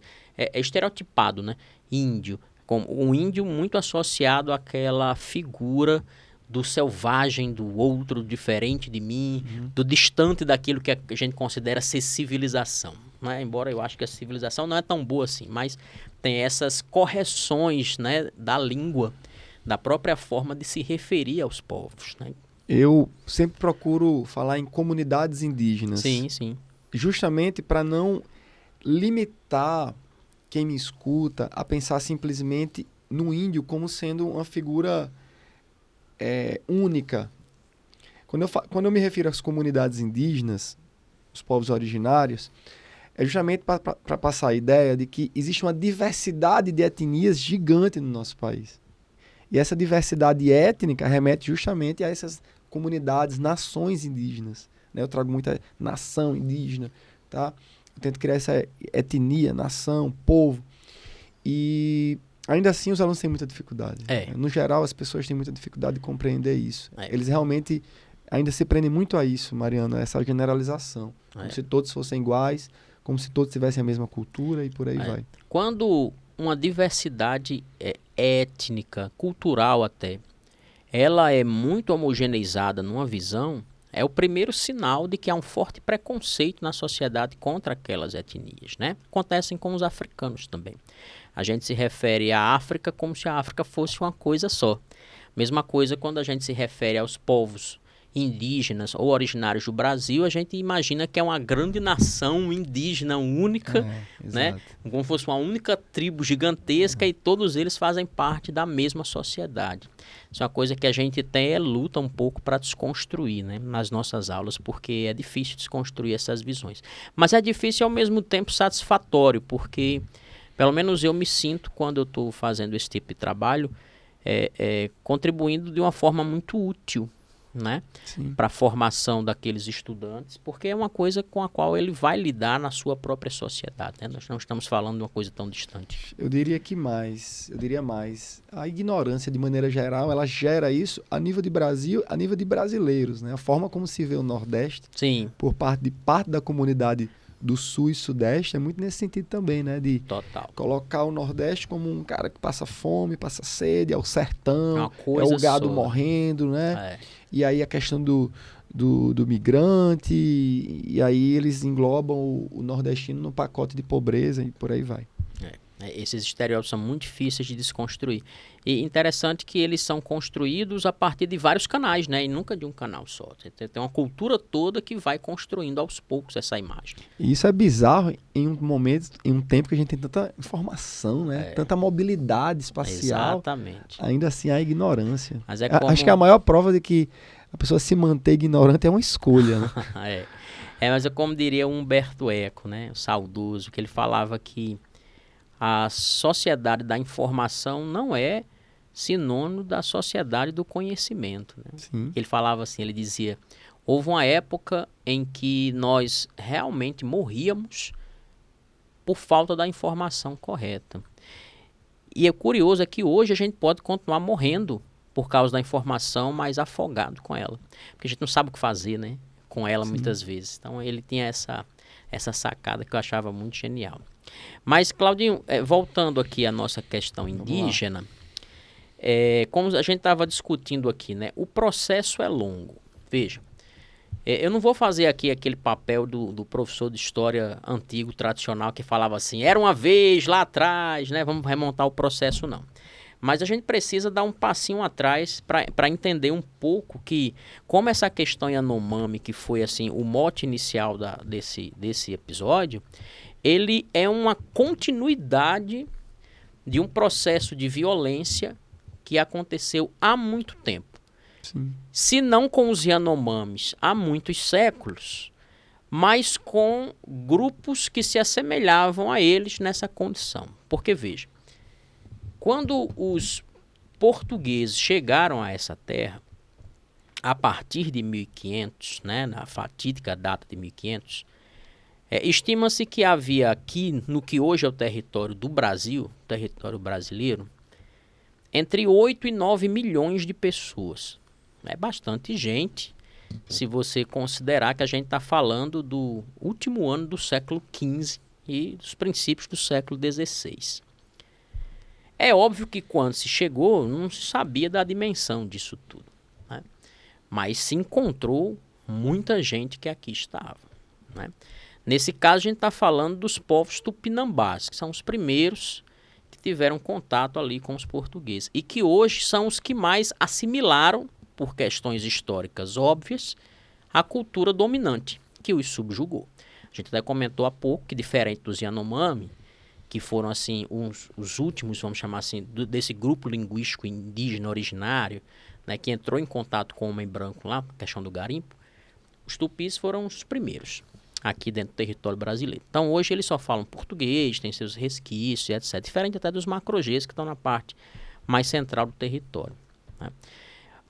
estereotipado, né? Índio. Um índio muito associado àquela figura do selvagem, do outro diferente de mim, do distante daquilo que a gente considera ser civilização. Né? Embora eu acho que a civilização não é tão boa assim, mas tem essas correções, né, da língua, da própria forma de se referir aos povos. Né? Eu sempre procuro falar em comunidades indígenas. Sim, sim. Justamente para não limitar quem me escuta a pensar simplesmente no índio como sendo uma figura única. Quando eu me refiro às comunidades indígenas, os povos originários, é justamente para passar a ideia de que existe uma diversidade de etnias gigante no nosso país. E essa diversidade étnica remete justamente a essas comunidades, nações indígenas. Né? Eu trago muita nação indígena, tá? Eu tento criar essa etnia, nação, povo. E ainda assim os alunos têm muita dificuldade. No geral, as pessoas têm muita dificuldade de compreender isso. Eles realmente ainda se prendem muito a isso, Mariana, essa generalização. Como se todos fossem iguais, como se todos tivessem a mesma cultura e por aí vai. Quando uma diversidade étnica, cultural até, ela é muito homogeneizada numa visão, é o primeiro sinal de que há um forte preconceito na sociedade contra aquelas etnias, né? Acontecem com os africanos também. A gente se refere à África como se a África fosse uma coisa só. Mesma coisa quando a gente se refere aos povos indígenas ou originários do Brasil, a gente imagina que é uma grande nação indígena única, né? Como se fosse uma única tribo gigantesca e todos eles fazem parte da mesma sociedade. Isso é uma coisa que a gente até luta um pouco para desconstruir, né, nas nossas aulas, porque é difícil desconstruir essas visões. Mas é difícil e ao mesmo tempo satisfatório, porque pelo menos eu me sinto, quando eu estou fazendo esse tipo de trabalho, contribuindo de uma forma muito útil, né, para a formação daqueles estudantes, porque é uma coisa com a qual ele vai lidar na sua própria sociedade, né? Nós não estamos falando de uma coisa tão distante. Eu diria mais. A ignorância, de maneira geral, ela gera isso a nível de Brasil, a nível de brasileiros, né? A forma como se vê o Nordeste, por parte da comunidade do Sul e Sudeste, é muito nesse sentido também, né? De colocar o Nordeste como um cara que passa fome, passa sede, é o sertão, é o gado morrendo, né? E aí a questão do migrante, e aí eles englobam o nordestino no pacote de pobreza e por aí vai. Esses estereótipos são muito difíceis de desconstruir. E interessante que eles são construídos a partir de vários canais, né? E nunca de um canal só. Tem uma cultura toda que vai construindo aos poucos essa imagem. E isso é bizarro em um tempo que a gente tem tanta informação, né? Tanta mobilidade espacial. Exatamente. Ainda assim há ignorância. Mas acho que a maior prova de que a pessoa se manter ignorante é uma escolha, né? Mas é como diria o Humberto Eco, né? O saudoso, que ele falava que a sociedade da informação não é sinônimo da sociedade do conhecimento, né? Ele falava assim, ele dizia, houve uma época em que nós realmente morríamos por falta da informação correta. E é curioso é que hoje a gente pode continuar morrendo por causa da informação, mas afogado com ela. Porque a gente não sabe o que fazer, né, com ela muitas vezes. Então ele tinha essa sacada que eu achava muito genial. Mas, Claudinho, voltando aqui à nossa questão indígena, como a gente estava discutindo aqui, né, o processo é longo. Veja, eu não vou fazer aqui aquele papel do professor de história antigo, tradicional, que falava assim, era uma vez lá atrás, né? Vamos remontar o processo, não. Mas a gente precisa dar um passinho atrás para entender um pouco que, como essa questão Yanomami, que foi assim o mote inicial desse episódio, ele é uma continuidade de um processo de violência que aconteceu há muito tempo. Sim. Se não com os Yanomamis há muitos séculos, mas com grupos que se assemelhavam a eles nessa condição. Porque, veja, quando os portugueses chegaram a essa terra, a partir de 1500, né, na fatídica data de 1500, estima-se que havia aqui, no que hoje é o território do Brasil, território brasileiro, entre 8 e 9 milhões de pessoas. É bastante gente, se você considerar que a gente está falando do último ano do século XV e dos princípios do século XVI. É óbvio que quando se chegou, não se sabia da dimensão disso tudo, né? Mas se encontrou muita gente que aqui estava, né? Nesse caso, a gente está falando dos povos tupinambás, que são os primeiros que tiveram contato ali com os portugueses e que hoje são os que mais assimilaram, por questões históricas óbvias, a cultura dominante que os subjugou. A gente até comentou há pouco que, diferente dos Yanomami, que foram assim os últimos, vamos chamar assim, desse grupo linguístico indígena originário, né, que entrou em contato com o homem branco lá, questão do garimpo, os tupis foram os primeiros aqui dentro do território brasileiro. Então hoje eles só falam português, tem seus resquícios, etc. Diferente até dos macro-Gs que estão na parte mais central do território, né?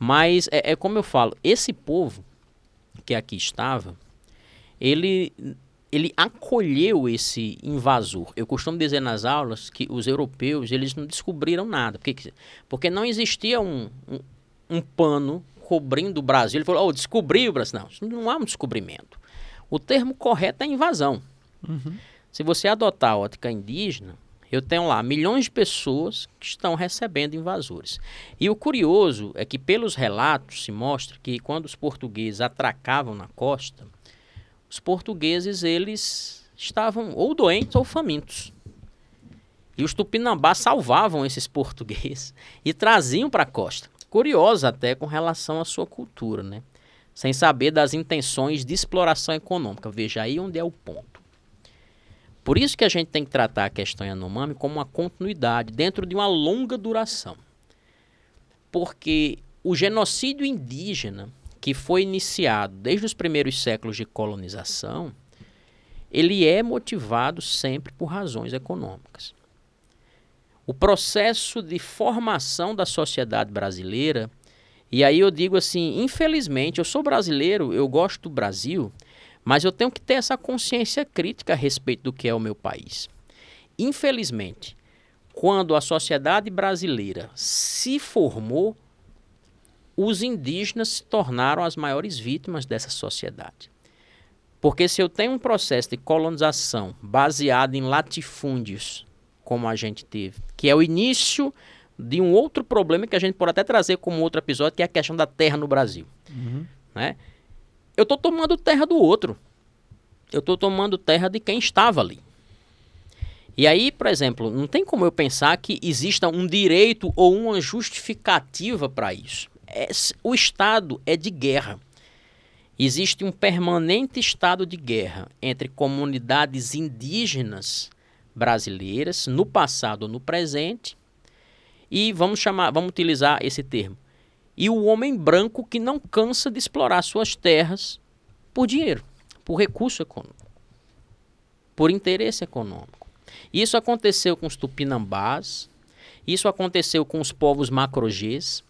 Mas, como eu falo, esse povo que aqui estava, ele acolheu esse invasor. Eu costumo dizer nas aulas que os europeus, eles não descobriram nada. Porque não existia um pano cobrindo o Brasil. Ele falou, descobriu o Brasil. Não, isso não há um descobrimento. O termo correto é invasão. Uhum. Se você adotar a ótica indígena, eu tenho lá milhões de pessoas que estão recebendo invasores. E o curioso é que, pelos relatos, se mostra que quando os portugueses atracavam na costa, os portugueses eles estavam ou doentes ou famintos. E os tupinambás salvavam esses portugueses e traziam para a costa. Curioso até com relação à sua cultura, né? Sem saber das intenções de exploração econômica. Veja aí onde é o ponto. Por isso que a gente tem que tratar a questão Yanomami como uma continuidade, dentro de uma longa duração. Porque o genocídio indígena, que foi iniciado desde os primeiros séculos de colonização, ele é motivado sempre por razões econômicas. O processo de formação da sociedade brasileira, e aí eu digo assim, infelizmente, eu sou brasileiro, eu gosto do Brasil, mas eu tenho que ter essa consciência crítica a respeito do que é o meu país. Infelizmente, quando a sociedade brasileira se formou, os indígenas se tornaram as maiores vítimas dessa sociedade. Porque se eu tenho um processo de colonização baseado em latifúndios, como a gente teve, que é o início de um outro problema que a gente pode até trazer como outro episódio, que é a questão da terra no Brasil. Uhum. Né? Eu estou tomando terra do outro. Eu estou tomando terra de quem estava ali. E aí, por exemplo, não tem como eu pensar que exista um direito ou uma justificativa para isso. O estado é de guerra. Existe um permanente estado de guerra entre comunidades indígenas brasileiras, no passado ou no presente, e vamos utilizar esse termo, e o homem branco que não cansa de explorar suas terras por dinheiro, por recurso econômico, por interesse econômico. Isso aconteceu com os tupinambás, Isso aconteceu com os povos macro-Gs.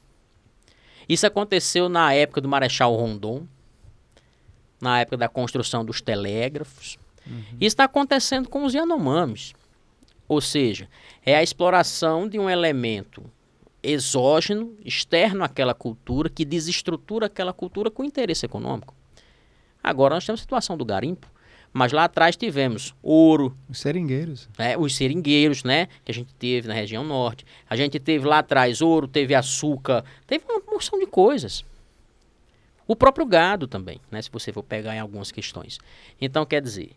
Isso aconteceu na época do Marechal Rondon, na época da construção dos telégrafos. Isso está acontecendo com os Yanomamis. Ou seja, é a exploração de um elemento exógeno, externo àquela cultura, que desestrutura aquela cultura com interesse econômico. Agora nós temos a situação do garimpo, mas lá atrás tivemos ouro. Os seringueiros. Os seringueiros, né? Que a gente teve na região norte. A gente teve lá atrás ouro, teve açúcar, teve uma porção de coisas. O próprio gado também, né? Se você for pegar em algumas questões. Então, quer dizer,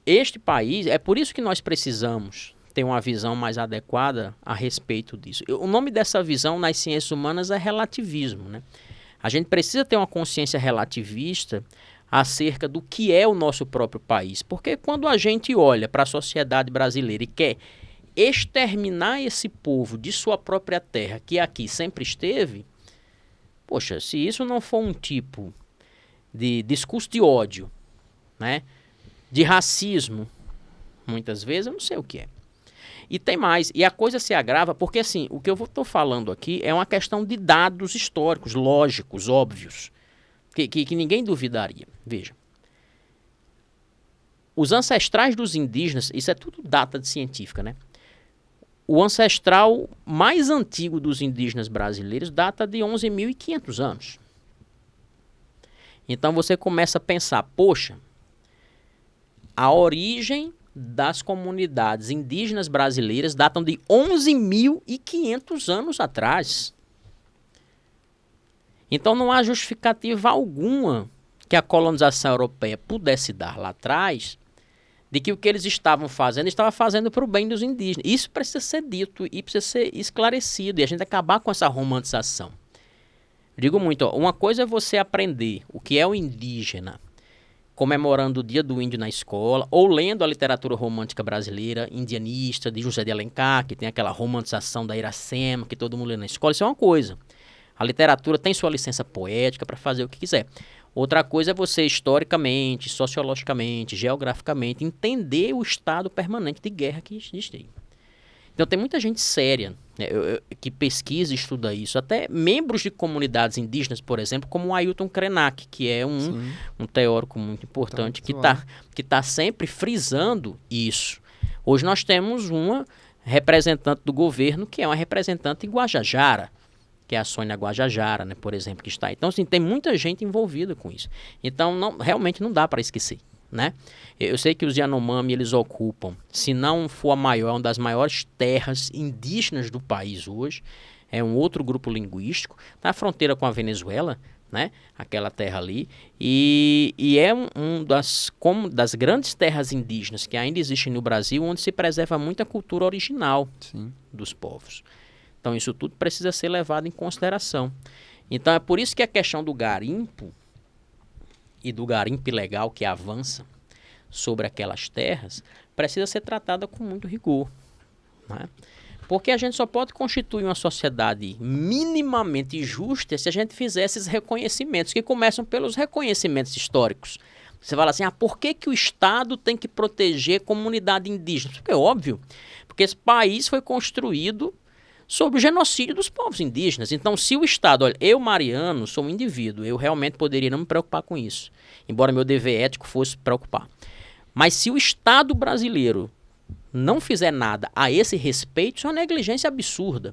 este país, é por isso que nós precisamos ter uma visão mais adequada a respeito disso. O nome dessa visão nas ciências humanas é relativismo, né? A gente precisa ter uma consciência relativista acerca do que é o nosso próprio país. Porque quando a gente olha para a sociedade brasileira e quer exterminar esse povo de sua própria terra, que aqui sempre esteve, poxa, se isso não for um tipo de discurso de ódio, né, de racismo, muitas vezes eu não sei o que é. E tem mais, e a coisa se agrava porque, assim, o que eu estou falando aqui é uma questão de dados históricos, lógicos, óbvios, que ninguém duvidaria. Veja, os ancestrais dos indígenas, isso é tudo data científica, né? O ancestral mais antigo dos indígenas brasileiros data de 11.500 anos. Então você começa a pensar, poxa, a origem das comunidades indígenas brasileiras datam de 11.500 anos atrás. Então não há justificativa alguma que a colonização europeia pudesse dar lá atrás de que o que eles estavam fazendo, estava fazendo para o bem dos indígenas. Isso precisa ser dito e precisa ser esclarecido e a gente acabar com essa romantização. Digo muito, ó, uma coisa é você aprender o que é o indígena, comemorando o Dia do Índio na escola, ou lendo a literatura romântica brasileira, indianista, de José de Alencar, que tem aquela romantização da Iracema, que todo mundo lê na escola, isso é uma coisa. A literatura tem sua licença poética para fazer o que quiser. Outra coisa é você, historicamente, sociologicamente, geograficamente, entender o estado permanente de guerra que existe. Então tem muita gente séria, né, que pesquisa e estuda isso. Até membros de comunidades indígenas, por exemplo, como o Ailton Krenak, que é um teórico muito importante, que tá sempre frisando isso. Hoje nós temos uma representante do governo, que é uma representante em Guajajara, que é a Sônia Guajajara, né, por exemplo, que está aí. Então, assim, tem muita gente envolvida com isso. Então, realmente não dá para esquecer, né? Eu sei que os Yanomami, eles ocupam, se não for a maior, uma das maiores terras indígenas do país hoje, é um outro grupo linguístico, na fronteira com a Venezuela, né, aquela terra ali, e é como das grandes terras indígenas que ainda existem no Brasil, onde se preserva muita cultura original dos povos. Então, isso tudo precisa ser levado em consideração. Então, é por isso que a questão do garimpo e do garimpo ilegal que avança sobre aquelas terras precisa ser tratada com muito rigor, né? Porque a gente só pode constituir uma sociedade minimamente justa se a gente fizer esses reconhecimentos, que começam pelos reconhecimentos históricos. Você fala assim, por que o Estado tem que proteger a comunidade indígena? Porque é óbvio, porque esse país foi construído sobre o genocídio dos povos indígenas. Então, se o Estado... Olha, eu, Mariano, sou um indivíduo. Eu realmente poderia não me preocupar com isso. Embora meu dever ético fosse preocupar. Mas se o Estado brasileiro não fizer nada a esse respeito, isso é uma negligência absurda.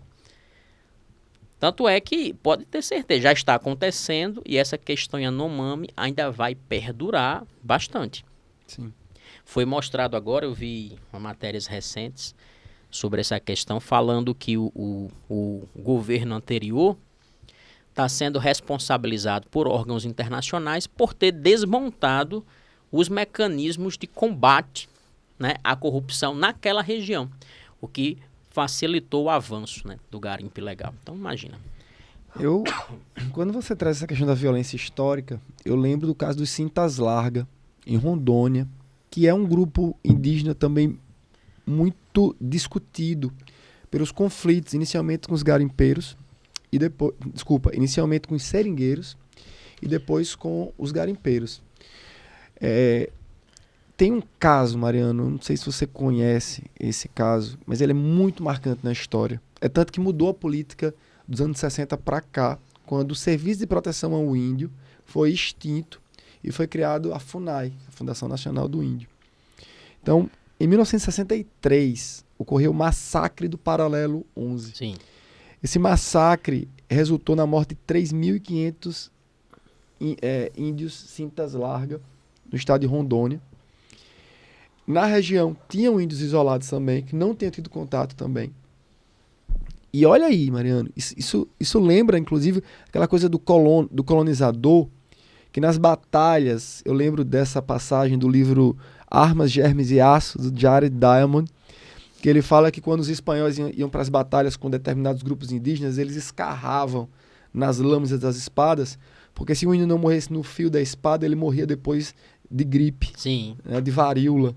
Tanto é que, pode ter certeza, já está acontecendo e essa questão Yanomami ainda vai perdurar bastante. Sim. Foi mostrado agora, eu vi matérias recentes sobre essa questão, falando que o governo anterior está sendo responsabilizado por órgãos internacionais por ter desmontado os mecanismos de combate, né, à corrupção naquela região, o que facilitou o avanço, né, do garimpo ilegal. Então, imagina. Quando você traz essa questão da violência histórica, eu lembro do caso dos Cintas Larga, em Rondônia, que é um grupo indígena também muito discutido pelos conflitos, inicialmente com os garimpeiros e depois, inicialmente com os seringueiros e depois com os garimpeiros. tem um caso, Mariano, não sei se você conhece esse caso, mas ele é muito marcante na história. É tanto que mudou a política dos anos 60 para cá, quando o Serviço de Proteção ao Índio foi extinto e foi criado a FUNAI, a Fundação Nacional do Índio. Então, em 1963, ocorreu o massacre do Paralelo 11. Sim. Esse massacre resultou na morte de 3.500 índios cintas largas no estado de Rondônia. Na região, tinham índios isolados também, que não tinham tido contato também. E olha aí, Mariano, isso lembra, inclusive, aquela coisa do colonizador, que nas batalhas, eu lembro dessa passagem do livro Armas, Germes e Aço, do Jared Diamond, que ele fala que quando os espanhóis iam para as batalhas com determinados grupos indígenas, eles escarravam nas lâminas das espadas, porque se o índio não morresse no fio da espada, ele morria depois de gripe, sim, né, de varíola,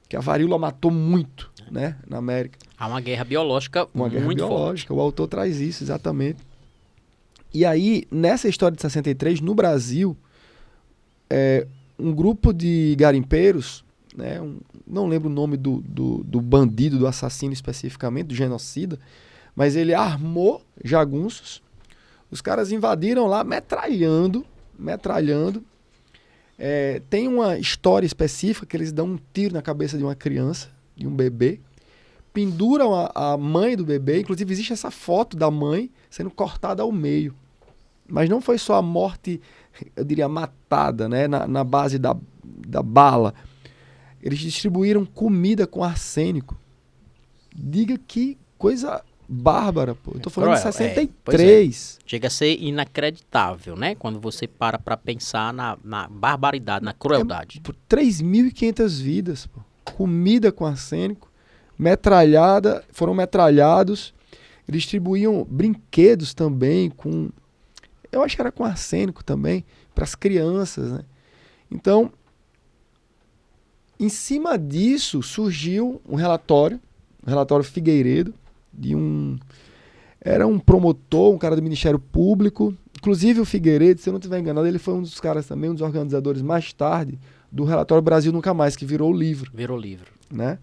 que a varíola matou muito, né, na América. Há uma guerra biológica muito forte. O autor traz isso, exatamente. E aí, nessa história de 63, no Brasil, um grupo de garimpeiros, né, não lembro o nome do bandido, do assassino especificamente, do genocida, mas ele armou jagunços, os caras invadiram lá metralhando. Tem uma história específica que eles dão um tiro na cabeça de uma criança, de um bebê, penduram a mãe do bebê, inclusive existe essa foto da mãe sendo cortada ao meio. Mas não foi só a morte, eu diria, matada, né, na base da bala. Eles distribuíram comida com arsênico. Diga que coisa bárbara, pô. Eu tô falando de 63. Chega a ser inacreditável, né? Quando você para pensar na barbaridade, na crueldade. 3.500 vidas, pô. Comida com arsênico, foram metralhados. Eles distribuíam brinquedos também com... Eu acho que era com arsênico também, para as crianças, né? Então, em cima disso, surgiu um relatório Figueiredo, era um promotor, um cara do Ministério Público. Inclusive o Figueiredo, se eu não estiver enganado, ele foi um dos caras também, um dos organizadores mais tarde do relatório Brasil Nunca Mais, que virou o livro. Virou livro. Né?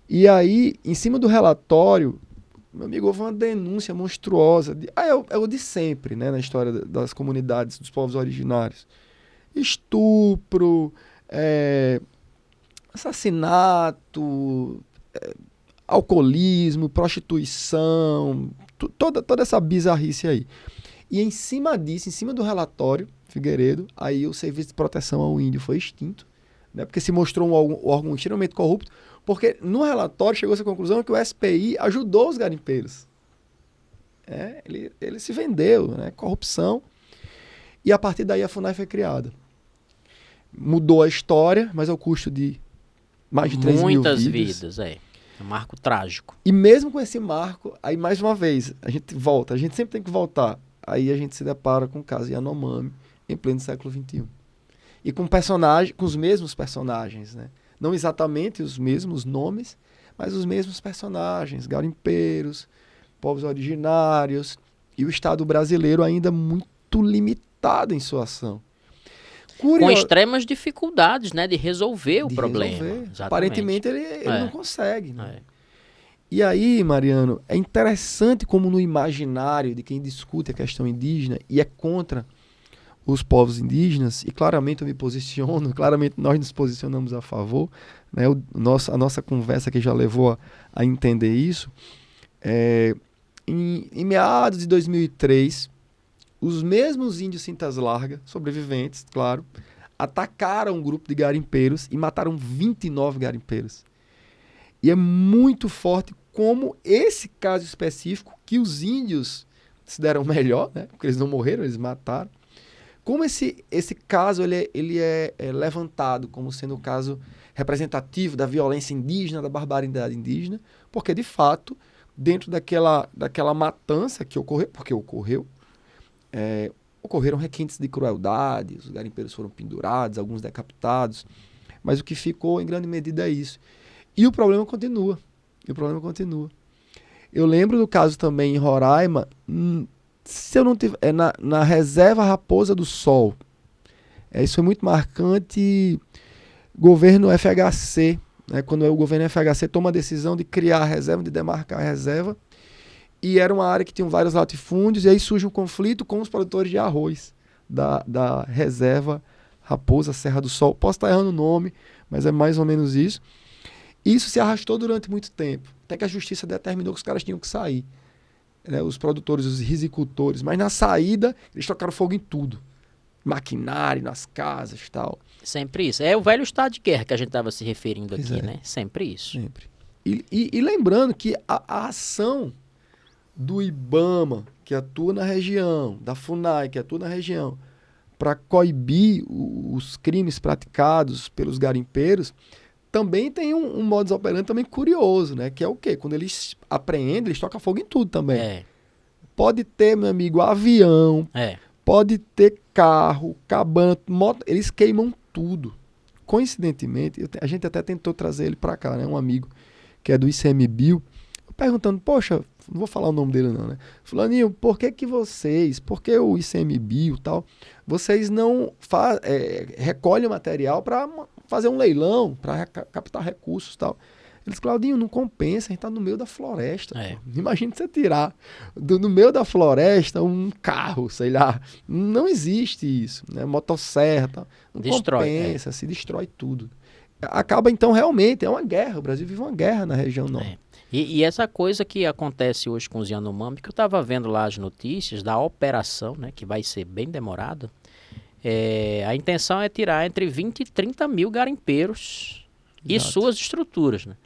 E aí, em cima do relatório, meu amigo, houve uma denúncia monstruosa. É o de sempre, né, na história das comunidades, dos povos originários. Estupro, assassinato, alcoolismo, prostituição, toda essa bizarrice aí. E em cima disso, em cima do relatório Figueiredo, aí o Serviço de Proteção ao Índio foi extinto, né, porque se mostrou um órgão extremamente corrupto, porque no relatório chegou-se à conclusão que o SPI ajudou os garimpeiros. Ele se vendeu, né, corrupção, e a partir daí a FUNAI foi criada. Mudou a história, mas ao custo de mais de 3.000 vidas. Muitas vidas, É um marco trágico. E mesmo com esse marco, aí mais uma vez, a gente sempre tem que voltar. Aí a gente se depara com o caso Yanomami, em pleno século XXI. E com os mesmos personagens, né? Não exatamente os mesmos nomes, mas os mesmos personagens, garimpeiros, povos originários, e o Estado brasileiro ainda muito limitado em sua ação. Com extremas dificuldades, né, de resolver o problema. Aparentemente ele não consegue. Né? E aí, Mariano, é interessante como no imaginário de quem discute a questão indígena e é contra os povos indígenas, e claramente eu me posiciono, claramente nós nos posicionamos a favor, né? A nossa conversa que já levou a entender isso. Em meados de 2003, os mesmos índios cintas largas, sobreviventes, claro, atacaram um grupo de garimpeiros e mataram 29 garimpeiros. E é muito forte como esse caso específico, que os índios se deram melhor, né? Porque eles não morreram, eles mataram. Como esse caso ele é levantado como sendo o caso representativo da violência indígena, da barbaridade indígena, porque, de fato, dentro daquela matança que ocorreu, porque ocorreu, ocorreram requintes de crueldade, os garimpeiros foram pendurados, alguns decapitados, mas o que ficou em grande medida é isso. E o problema continua. Eu lembro do caso também em Roraima, se eu não tiver, na reserva Raposa do Sol. Isso foi muito marcante. governo FHC, né, quando o governo FHC toma a decisão de criar a reserva, de demarcar a reserva, e era uma área que tinha vários latifúndios, e aí surge um conflito com os produtores de arroz da reserva Raposa Serra do Sol. Posso estar errando o nome, mas é mais ou menos isso. Isso se arrastou durante muito tempo, até que a justiça determinou que os caras tinham que sair, né, os produtores, os risicultores, mas na saída eles tocaram fogo em tudo, maquinário, nas casas e tal. Sempre isso. É o velho estado de guerra que a gente estava se referindo aqui, né? Sempre isso. Sempre. E lembrando que a ação do IBAMA, que atua na região, da FUNAI, que atua na região, para coibir os crimes praticados pelos garimpeiros, também tem um modus operandi também curioso, né? Que é o quê? Quando eles apreendem, eles tocam fogo em tudo também. Pode ter, meu amigo, avião, pode ter carro, cabana, moto, eles queimam tudo. Coincidentemente, a gente até tentou trazer ele para cá, né? Um amigo que é do ICMBio, perguntando, poxa, não vou falar o nome dele não, né? Fulaninho, por que o ICMBio e tal, vocês não recolhem material para fazer um leilão, para captar recursos e tal? Eles, Claudinho, não compensa, a gente tá no meio da floresta. Imagina você tirar no meio da floresta um carro, sei lá. Não existe isso, né? Motosserra, tal. Não compensa, se destrói tudo. Acaba, então, realmente, é uma guerra. O Brasil vive uma guerra na região norte. E essa coisa que acontece hoje com os Yanomami, que eu estava vendo lá as notícias da operação, né, que vai ser bem demorada, a intenção é tirar entre 20 e 30 mil garimpeiros e suas estruturas, né?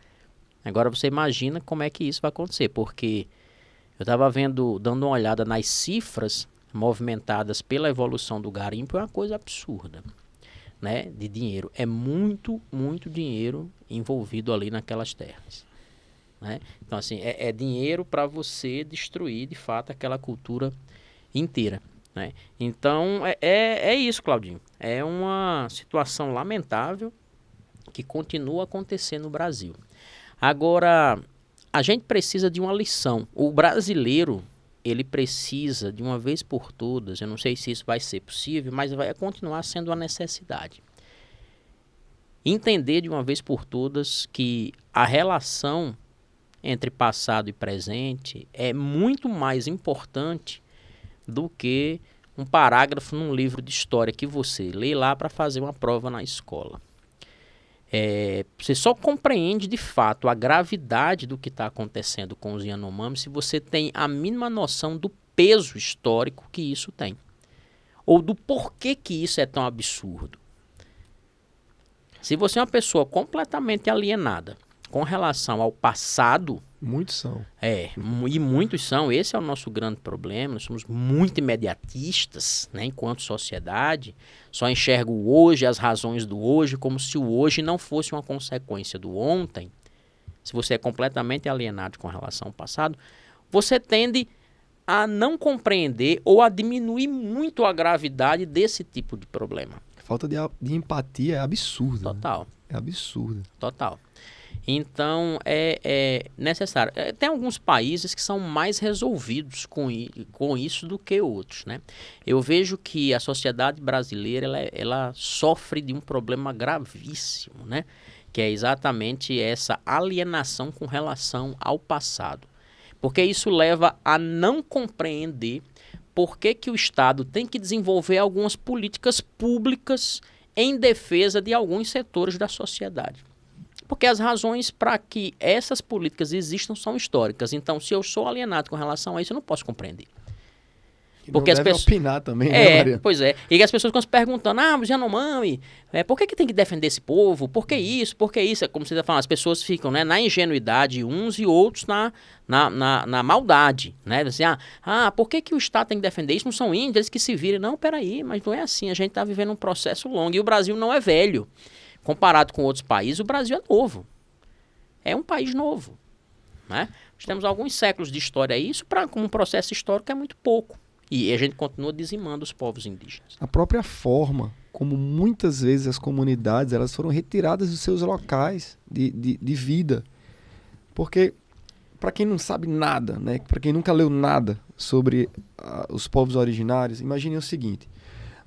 Agora você imagina como é que isso vai acontecer, porque eu estava dando uma olhada nas cifras movimentadas pela evolução do garimpo, é uma coisa absurda, né, de dinheiro. É muito, muito dinheiro envolvido ali naquelas terras, né? Então, assim, é dinheiro para você destruir, de fato, aquela cultura inteira, né? Então, é isso, Claudinho. É uma situação lamentável que continua acontecendo no Brasil. Agora, a gente precisa de uma lição. O brasileiro, ele precisa, de uma vez por todas, eu não sei se isso vai ser possível, mas vai continuar sendo uma necessidade. Entender de uma vez por todas que a relação entre passado e presente é muito mais importante do que um parágrafo num livro de história que você lê lá para fazer uma prova na escola. Você só compreende de fato a gravidade do que está acontecendo com os Yanomami se você tem a mínima noção do peso histórico que isso tem. Ou do porquê que isso é tão absurdo. Se você é uma pessoa completamente alienada com relação ao passado... Muitos são. E muitos são. Esse é o nosso grande problema. Nós somos muito imediatistas, né, enquanto sociedade. Só enxergo o hoje, as razões do hoje, como se o hoje não fosse uma consequência do ontem. Se você é completamente alienado com relação ao passado, você tende a não compreender ou a diminuir muito a gravidade desse tipo de problema. A falta de empatia é absurda. Total. Né? É absurda. Total. Então, é necessário. Tem alguns países que são mais resolvidos com isso do que outros, né? Eu vejo que a sociedade brasileira ela sofre de um problema gravíssimo, né? Que é exatamente essa alienação com relação ao passado. Porque isso leva a não compreender por que o Estado tem que desenvolver algumas políticas públicas em defesa de alguns setores da sociedade. Porque as razões para que essas políticas existam são históricas. Então, se eu sou alienado com relação a isso, eu não posso compreender. Porque as pessoas opinar também, né, Maria? Pois é. E as pessoas ficam se perguntando, mas Yanomami, por que tem que defender esse povo? Por que isso? Por que isso? É como você está falando, as pessoas ficam, né, na ingenuidade uns e outros na maldade, né? Assim, por que o Estado tem que defender isso? Não são índios, eles que se viram. Não, peraí, mas não é assim. A gente está vivendo um processo longo e o Brasil não é velho. Comparado com outros países, o Brasil é novo. É um país novo, né? Nós temos alguns séculos de história. Isso, como um processo histórico, é muito pouco. E a gente continua dizimando os povos indígenas. A própria forma como muitas vezes as comunidades elas foram retiradas dos seus locais de vida. Porque, para quem não sabe nada, né? Para quem nunca leu nada sobre os povos originários, imagine o seguinte.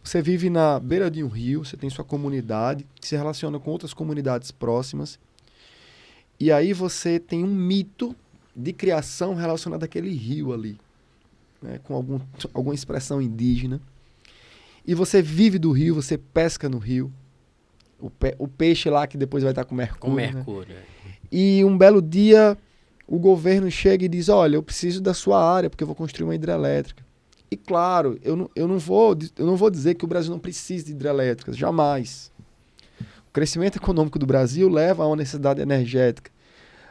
Você vive na beira de um rio, você tem sua comunidade, que se relaciona com outras comunidades próximas. E aí você tem um mito de criação relacionado àquele rio ali, né, com alguma expressão indígena. E você vive do rio, você pesca no rio. O peixe lá que depois vai estar com mercúrio. Com mercúrio. Né? E um belo dia o governo chega e diz, olha, eu preciso da sua área porque eu vou construir uma hidrelétrica. E claro, eu não vou dizer que o Brasil não precisa de hidrelétricas, jamais. O crescimento econômico do Brasil leva a uma necessidade energética.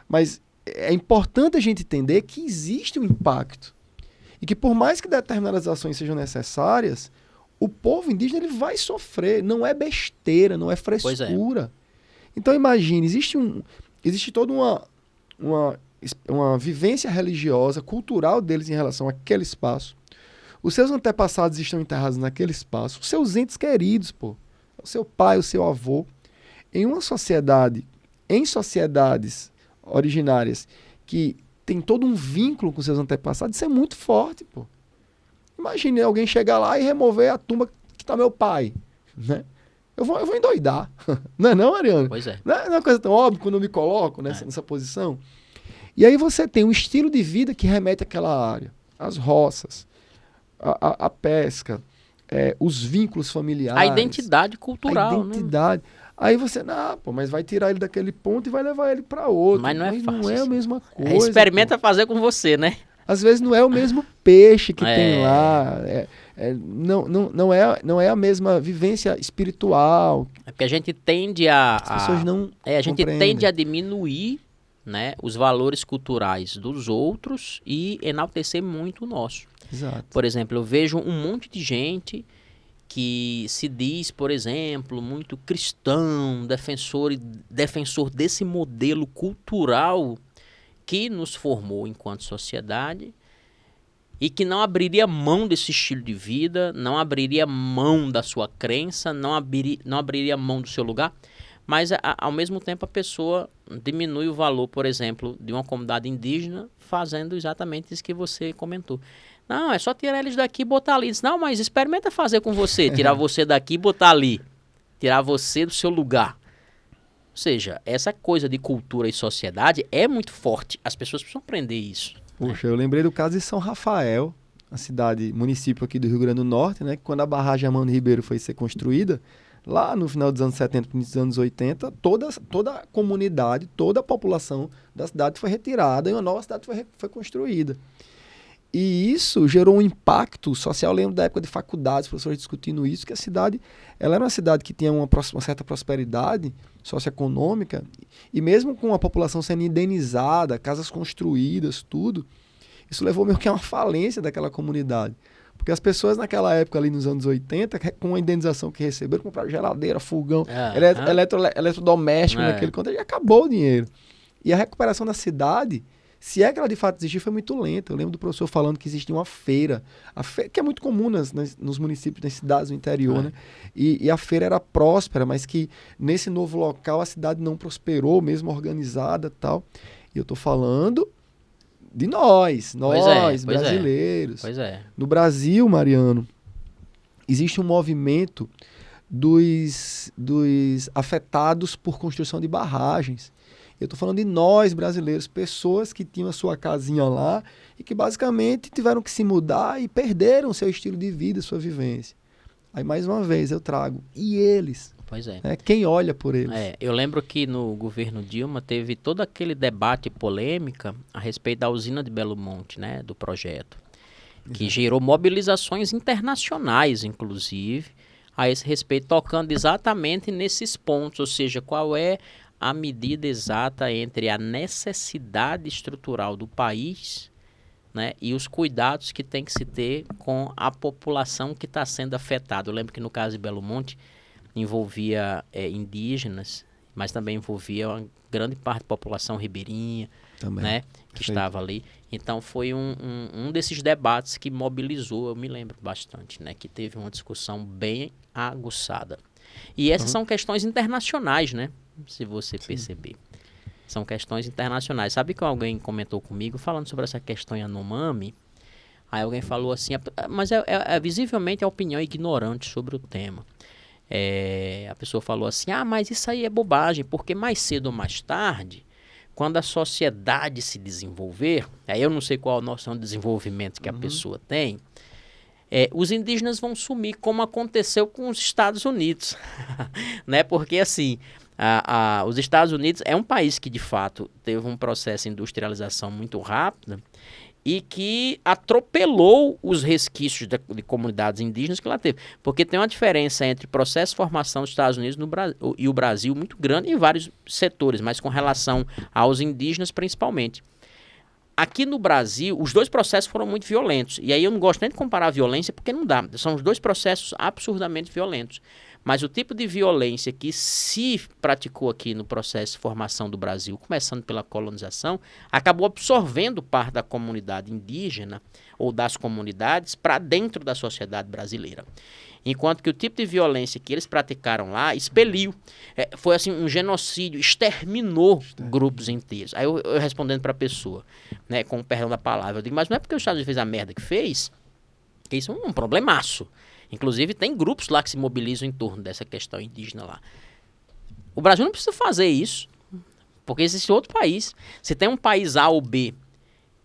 Mas é importante a gente entender que existe um impacto. E que por mais que determinadas ações sejam necessárias, o povo indígena ele vai sofrer. Não é besteira, não é frescura. Então imagine, existe toda uma vivência religiosa, cultural deles em relação àquele espaço. Os seus antepassados estão enterrados naquele espaço. Os seus entes queridos, o seu pai, o seu avô. Em sociedades originárias que tem todo um vínculo com seus antepassados, isso é muito forte, Imagine alguém chegar lá e remover a tumba que está meu pai, né? Eu vou endoidar. Não é não, Ariano? Pois é. Não é uma coisa tão óbvia quando eu me coloco nessa posição. E aí você tem um estilo de vida que remete àquela área. As roças, a pesca, os vínculos familiares. A identidade cultural. A identidade. Né? Aí você, mas vai tirar ele daquele ponto e vai levar ele para outro. Mas não é fácil. Não é a mesma coisa. Experimenta fazer com você, né? Às vezes não é o mesmo peixe que tem lá. Não é a mesma vivência espiritual. É porque a gente tende a... As pessoas não a gente tende a diminuir, né, os valores culturais dos outros e enaltecer muito o nosso. Exato. Por exemplo, eu vejo um monte de gente que se diz, por exemplo, muito cristão, defensor desse modelo cultural que nos formou enquanto sociedade e que não abriria mão desse estilo de vida, não abriria mão da sua crença, não abriria mão do seu lugar, mas ao mesmo tempo a pessoa diminui o valor, por exemplo, de uma comunidade indígena fazendo exatamente isso que você comentou. Não, é só tirar eles daqui e botar ali. Não, mas experimenta fazer com você, tirar você daqui e botar ali, tirar você do seu lugar. Ou seja, essa coisa de cultura e sociedade é muito forte. As pessoas precisam aprender isso. Puxa, eu lembrei do caso de São Rafael, a município aqui do Rio Grande do Norte, né? Que quando a barragem Armando Ribeiro foi ser construída, lá no final dos anos 70, início dos anos 80, toda a comunidade, toda a população da cidade foi retirada e uma nova cidade foi construída. E isso gerou um impacto social. Eu lembro da época de faculdades, professores discutindo isso, que a cidade ela era uma cidade que tinha uma certa prosperidade socioeconômica, e mesmo com a população sendo indenizada, casas construídas, tudo, isso levou meio que a uma falência daquela comunidade. Porque as pessoas naquela época, ali nos anos 80, com a indenização que receberam, compraram geladeira, fogão, eletrodoméstico naquele contexto, e acabou o dinheiro. E a recuperação da cidade, se é que ela de fato existia, foi muito lenta. Eu lembro do professor falando que existia uma feira, que é muito comum nos municípios, nas cidades do interior, né? E a feira era próspera, mas que nesse novo local a cidade não prosperou, mesmo organizada e tal. E eu estou falando de nós brasileiros. Pois é. No Brasil, Mariano, existe um movimento dos afetados por construção de barragens. Eu estou falando de nós, brasileiros, pessoas que tinham a sua casinha lá e que basicamente tiveram que se mudar e perderam seu estilo de vida, sua vivência. Aí, mais uma vez, eu trago. E eles? Pois é. Quem olha por eles? Eu lembro que no governo Dilma teve todo aquele debate e polêmica a respeito da usina de Belo Monte, né, do projeto, que gerou mobilizações internacionais, inclusive, a esse respeito, tocando exatamente nesses pontos, ou seja, qual é a medida exata entre a necessidade estrutural do país, né, e os cuidados que tem que se ter com a população que está sendo afetada. Eu lembro que no caso de Belo Monte envolvia indígenas, mas também envolvia uma grande parte da população ribeirinha, né, que estava ali. Então foi um desses debates que mobilizou, eu me lembro bastante, né, que teve uma discussão bem aguçada. E essas são questões internacionais, né? Se você perceber. São questões internacionais. Sabe que alguém comentou comigo falando sobre essa questão Yanomami? Aí alguém falou assim, mas visivelmente a opinião ignorante sobre o tema. A pessoa falou assim, mas isso aí é bobagem, porque mais cedo ou mais tarde, quando a sociedade se desenvolver, aí eu não sei qual a noção de desenvolvimento que a pessoa tem, os indígenas vão sumir, como aconteceu com os Estados Unidos. Né? Porque assim, os Estados Unidos é um país que de fato teve um processo de industrialização muito rápido, e que atropelou os resquícios de comunidades indígenas que lá teve. Porque tem uma diferença entre o processo de formação dos Estados Unidos e o Brasil muito grande em vários setores, mas com relação aos indígenas principalmente. Aqui no Brasil, os dois processos foram muito violentos. E aí eu não gosto nem de comparar a violência, porque não dá. São os dois processos absurdamente violentos. Mas o tipo de violência que se praticou aqui no processo de formação do Brasil, começando pela colonização, acabou absorvendo parte da comunidade indígena ou das comunidades para dentro da sociedade brasileira. Enquanto que o tipo de violência que eles praticaram lá expeliu. Foi assim um genocídio, exterminou grupos inteiros. Aí eu respondendo para a pessoa, né, com o perdão da palavra, eu digo, mas não é porque os Estados Unidos fez a merda que fez, que isso é um problemaço. Inclusive, tem grupos lá que se mobilizam em torno dessa questão indígena lá. O Brasil não precisa fazer isso, porque existe outro país. Se tem um país A ou B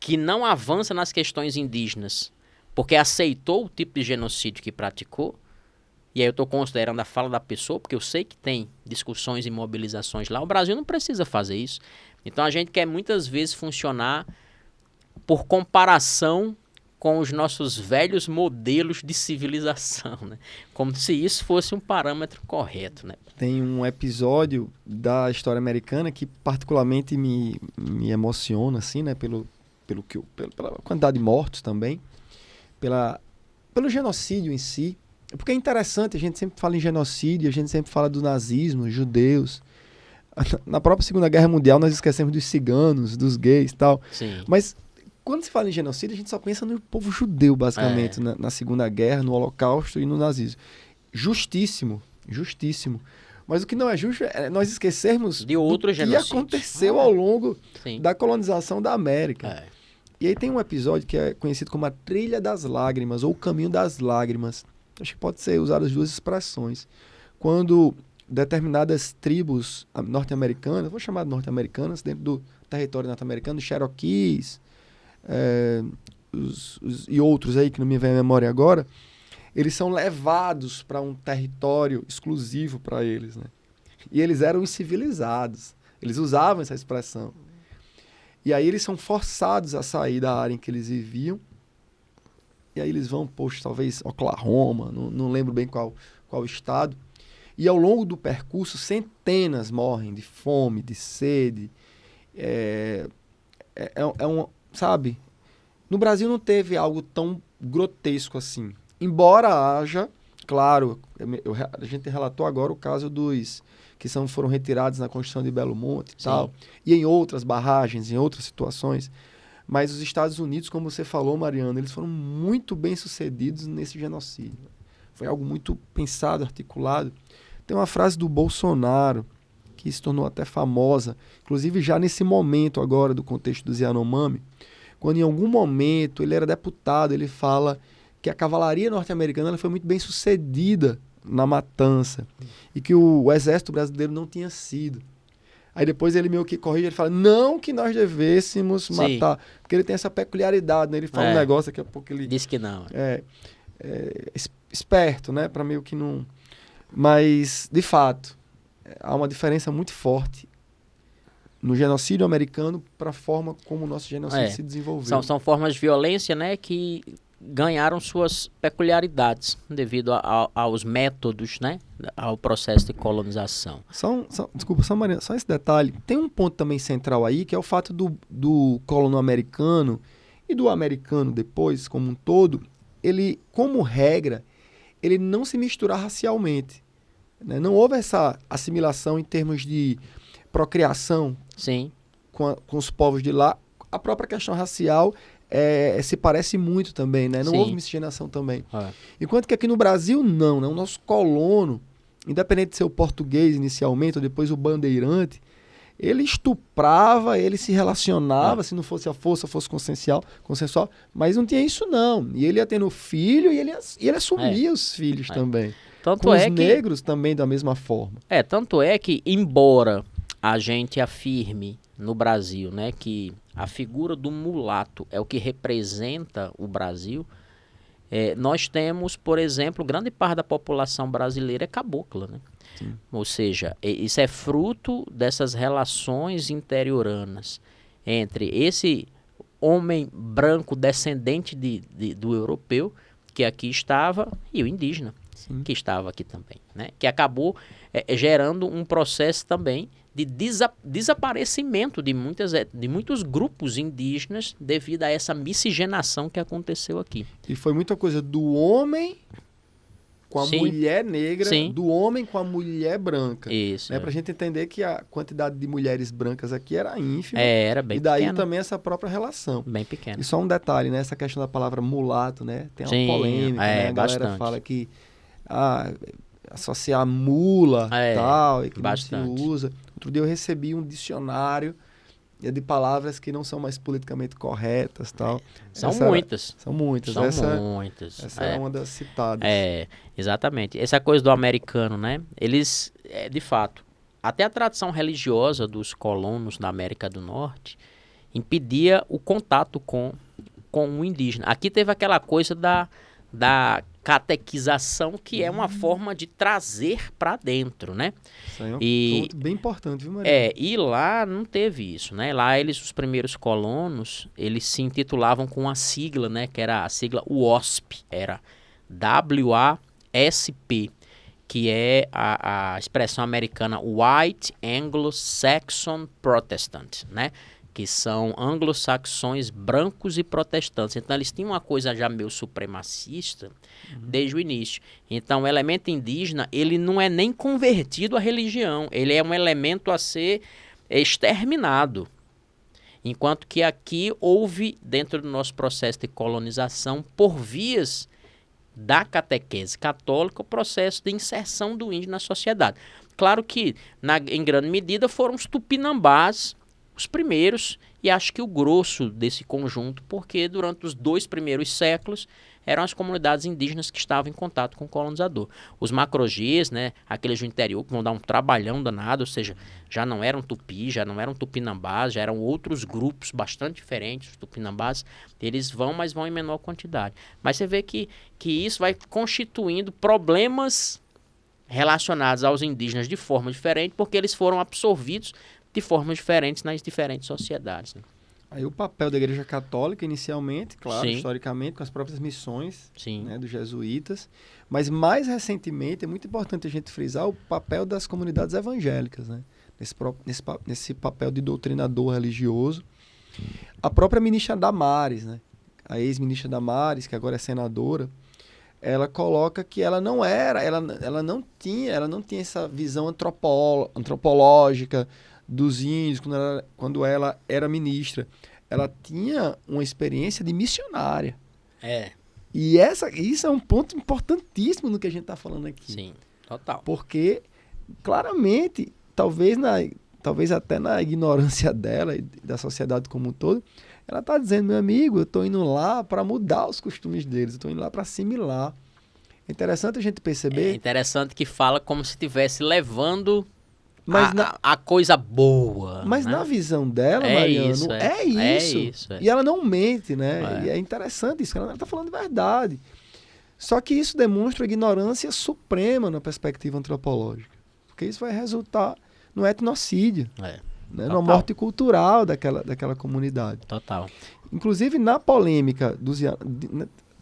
que não avança nas questões indígenas porque aceitou o tipo de genocídio que praticou, e aí eu estou considerando a fala da pessoa, porque eu sei que tem discussões e mobilizações lá, o Brasil não precisa fazer isso. Então a gente quer muitas vezes funcionar por comparação com os nossos velhos modelos de civilização, né? Como se isso fosse um parâmetro correto, né? Tem um episódio da história americana que particularmente me emociona, assim, né? Pela quantidade de mortos também, pelo genocídio em si. Porque é interessante, a gente sempre fala em genocídio, a gente sempre fala do nazismo, judeus. Na própria Segunda Guerra Mundial nós esquecemos dos ciganos, dos gays e tal. Sim. Mas quando se fala em genocídio, a gente só pensa no povo judeu, basicamente, na Segunda Guerra, no Holocausto e no nazismo. Justíssimo, justíssimo. Mas o que não é justo é nós esquecermos de outro genocídio que aconteceu ao longo da colonização da América. E aí tem um episódio que é conhecido como a Trilha das Lágrimas, ou o Caminho das Lágrimas. Acho que pode ser usado as duas expressões. Quando determinadas tribos norte-americanas, vou chamar de norte-americanas, dentro do território norte-americano, os Cherokees, e outros aí que não me vem à memória agora, eles são levados para um território exclusivo para eles, né? E eles eram incivilizados. Eles usavam essa expressão. E aí eles são forçados a sair da área em que eles viviam. E aí eles vão, talvez Oklahoma, não lembro bem qual estado. E ao longo do percurso, centenas morrem de fome, de sede. Sabe? No Brasil não teve algo tão grotesco assim. Embora haja, claro, a gente relatou agora o caso dos que foram retirados na construção de Belo Monte e tal, e em outras barragens, em outras situações. Mas os Estados Unidos, como você falou, Mariana, eles foram muito bem sucedidos nesse genocídio. Foi algo muito pensado, articulado. Tem uma frase do Bolsonaro que se tornou até famosa, inclusive já nesse momento agora do contexto do Yanomami, quando em algum momento ele era deputado, ele fala que a cavalaria norte-americana ela foi muito bem sucedida na matança e que o exército brasileiro não tinha sido. Aí depois ele meio que corrige, ele fala, não que nós devêssemos matar, porque ele tem essa peculiaridade, né? Ele fala um negócio, daqui a pouco ele... Diz que não. Esperto, né? Para meio que não... Mas, de fato, há uma diferença muito forte no genocídio americano para a forma como o nosso genocídio se desenvolveu. São formas de violência, né, que ganharam suas peculiaridades devido aos métodos, né, ao processo de colonização. Desculpa, Mariana, só esse detalhe. Tem um ponto também central aí, que é o fato do colono americano e do americano depois, como um todo, ele, como regra, ele não se misturar racialmente. Né? Não houve essa assimilação em termos de procriação com os povos de lá. A própria questão racial se parece muito também, né? Não houve miscigenação também. Enquanto que aqui no Brasil, não, né? O nosso colono, independente de ser o português inicialmente ou depois o bandeirante, ele estuprava, ele se relacionava, se não fosse a força, fosse consensual, mas não tinha isso não. E ele ia tendo filho e ele assumia os filhos também. Tanto com os negros também da mesma forma. Tanto é que, embora a gente afirme no Brasil, né, que a figura do mulato é o que representa o Brasil, nós temos, por exemplo, grande parte da população brasileira é cabocla, né? Sim. Ou seja, isso é fruto dessas relações interioranas entre esse homem branco descendente do europeu, que aqui estava, e o indígena, sim, que estava aqui também, né? Que acabou gerando um processo também de desaparecimento de muitos grupos indígenas devido a essa miscigenação que aconteceu aqui. E foi muita coisa do homem com a mulher negra, do homem com a mulher branca. Isso. Né? Pra gente entender que a quantidade de mulheres brancas aqui era ínfima. Era bem pequena. E daí também essa própria relação. Bem pequena. E só um detalhe, né? Essa questão da palavra mulato, né? Tem uma polêmica, né? A galera fala que associar mula e tal, e que bastante. Não se usa. Outro dia eu recebi um dicionário de palavras que não são mais politicamente corretas, tal. São muitas. São muitas. Essa é uma das citadas. Exatamente. Essa coisa do americano, né? Eles, de fato, até a tradição religiosa dos colonos da América do Norte impedia o contato com o indígena. Aqui teve aquela coisa da catequização, que é uma forma de trazer para dentro, né? Isso aí é um ponto bem importante, viu, Maria? E lá não teve isso, né? Lá os primeiros colonos, eles se intitulavam com uma sigla, né? Que era a sigla WASP, era WASP, que é a expressão americana White Anglo-Saxon Protestant, né? Que são anglo-saxões brancos e protestantes. Então, eles tinham uma coisa já meio supremacista desde o início. Então, o elemento indígena, ele não é nem convertido à religião. Ele é um elemento a ser exterminado. Enquanto que aqui houve, dentro do nosso processo de colonização, por vias da catequese católica, o processo de inserção do índio na sociedade. Claro que, em grande medida, foram os tupinambás os primeiros, e acho que o grosso desse conjunto, porque durante os 2 primeiros séculos eram as comunidades indígenas que estavam em contato com o colonizador. Os macrogês, né, aqueles do interior que vão dar um trabalhão danado, ou seja, já não eram tupi, já não eram tupinambás, já eram outros grupos bastante diferentes, os tupinambás, eles vão, mas vão em menor quantidade. Mas você vê que isso vai constituindo problemas relacionados aos indígenas de forma diferente, porque eles foram absorvidos de formas diferentes nas diferentes sociedades. Né? Aí o papel da Igreja Católica, inicialmente, claro, historicamente, com as próprias missões, né, dos jesuítas, mas mais recentemente é muito importante a gente frisar o papel das comunidades evangélicas, né? Nesse papel de doutrinador religioso. A própria ministra Damares, né? A ex-ministra Damares, que agora é senadora, ela coloca que ela não tinha essa visão antropológica dos índios quando ela era ministra. Ela tinha uma experiência de missionária. E isso é um ponto importantíssimo no que a gente está falando aqui. Sim, total. Porque, claramente, talvez até na ignorância dela e da sociedade como um todo, ela está dizendo, meu amigo, eu estou indo lá para mudar os costumes deles, eu estou indo lá para assimilar. É interessante a gente perceber... É interessante que fala como se estivesse levando a coisa boa. Mas né? Na visão dela, Mariano, é isso. E ela não mente, né? E é interessante isso, ela está falando de verdade. Só que isso demonstra ignorância suprema na perspectiva antropológica. Porque isso vai resultar no etnocídio. Né? Na morte cultural daquela comunidade. Total. Inclusive, na polêmica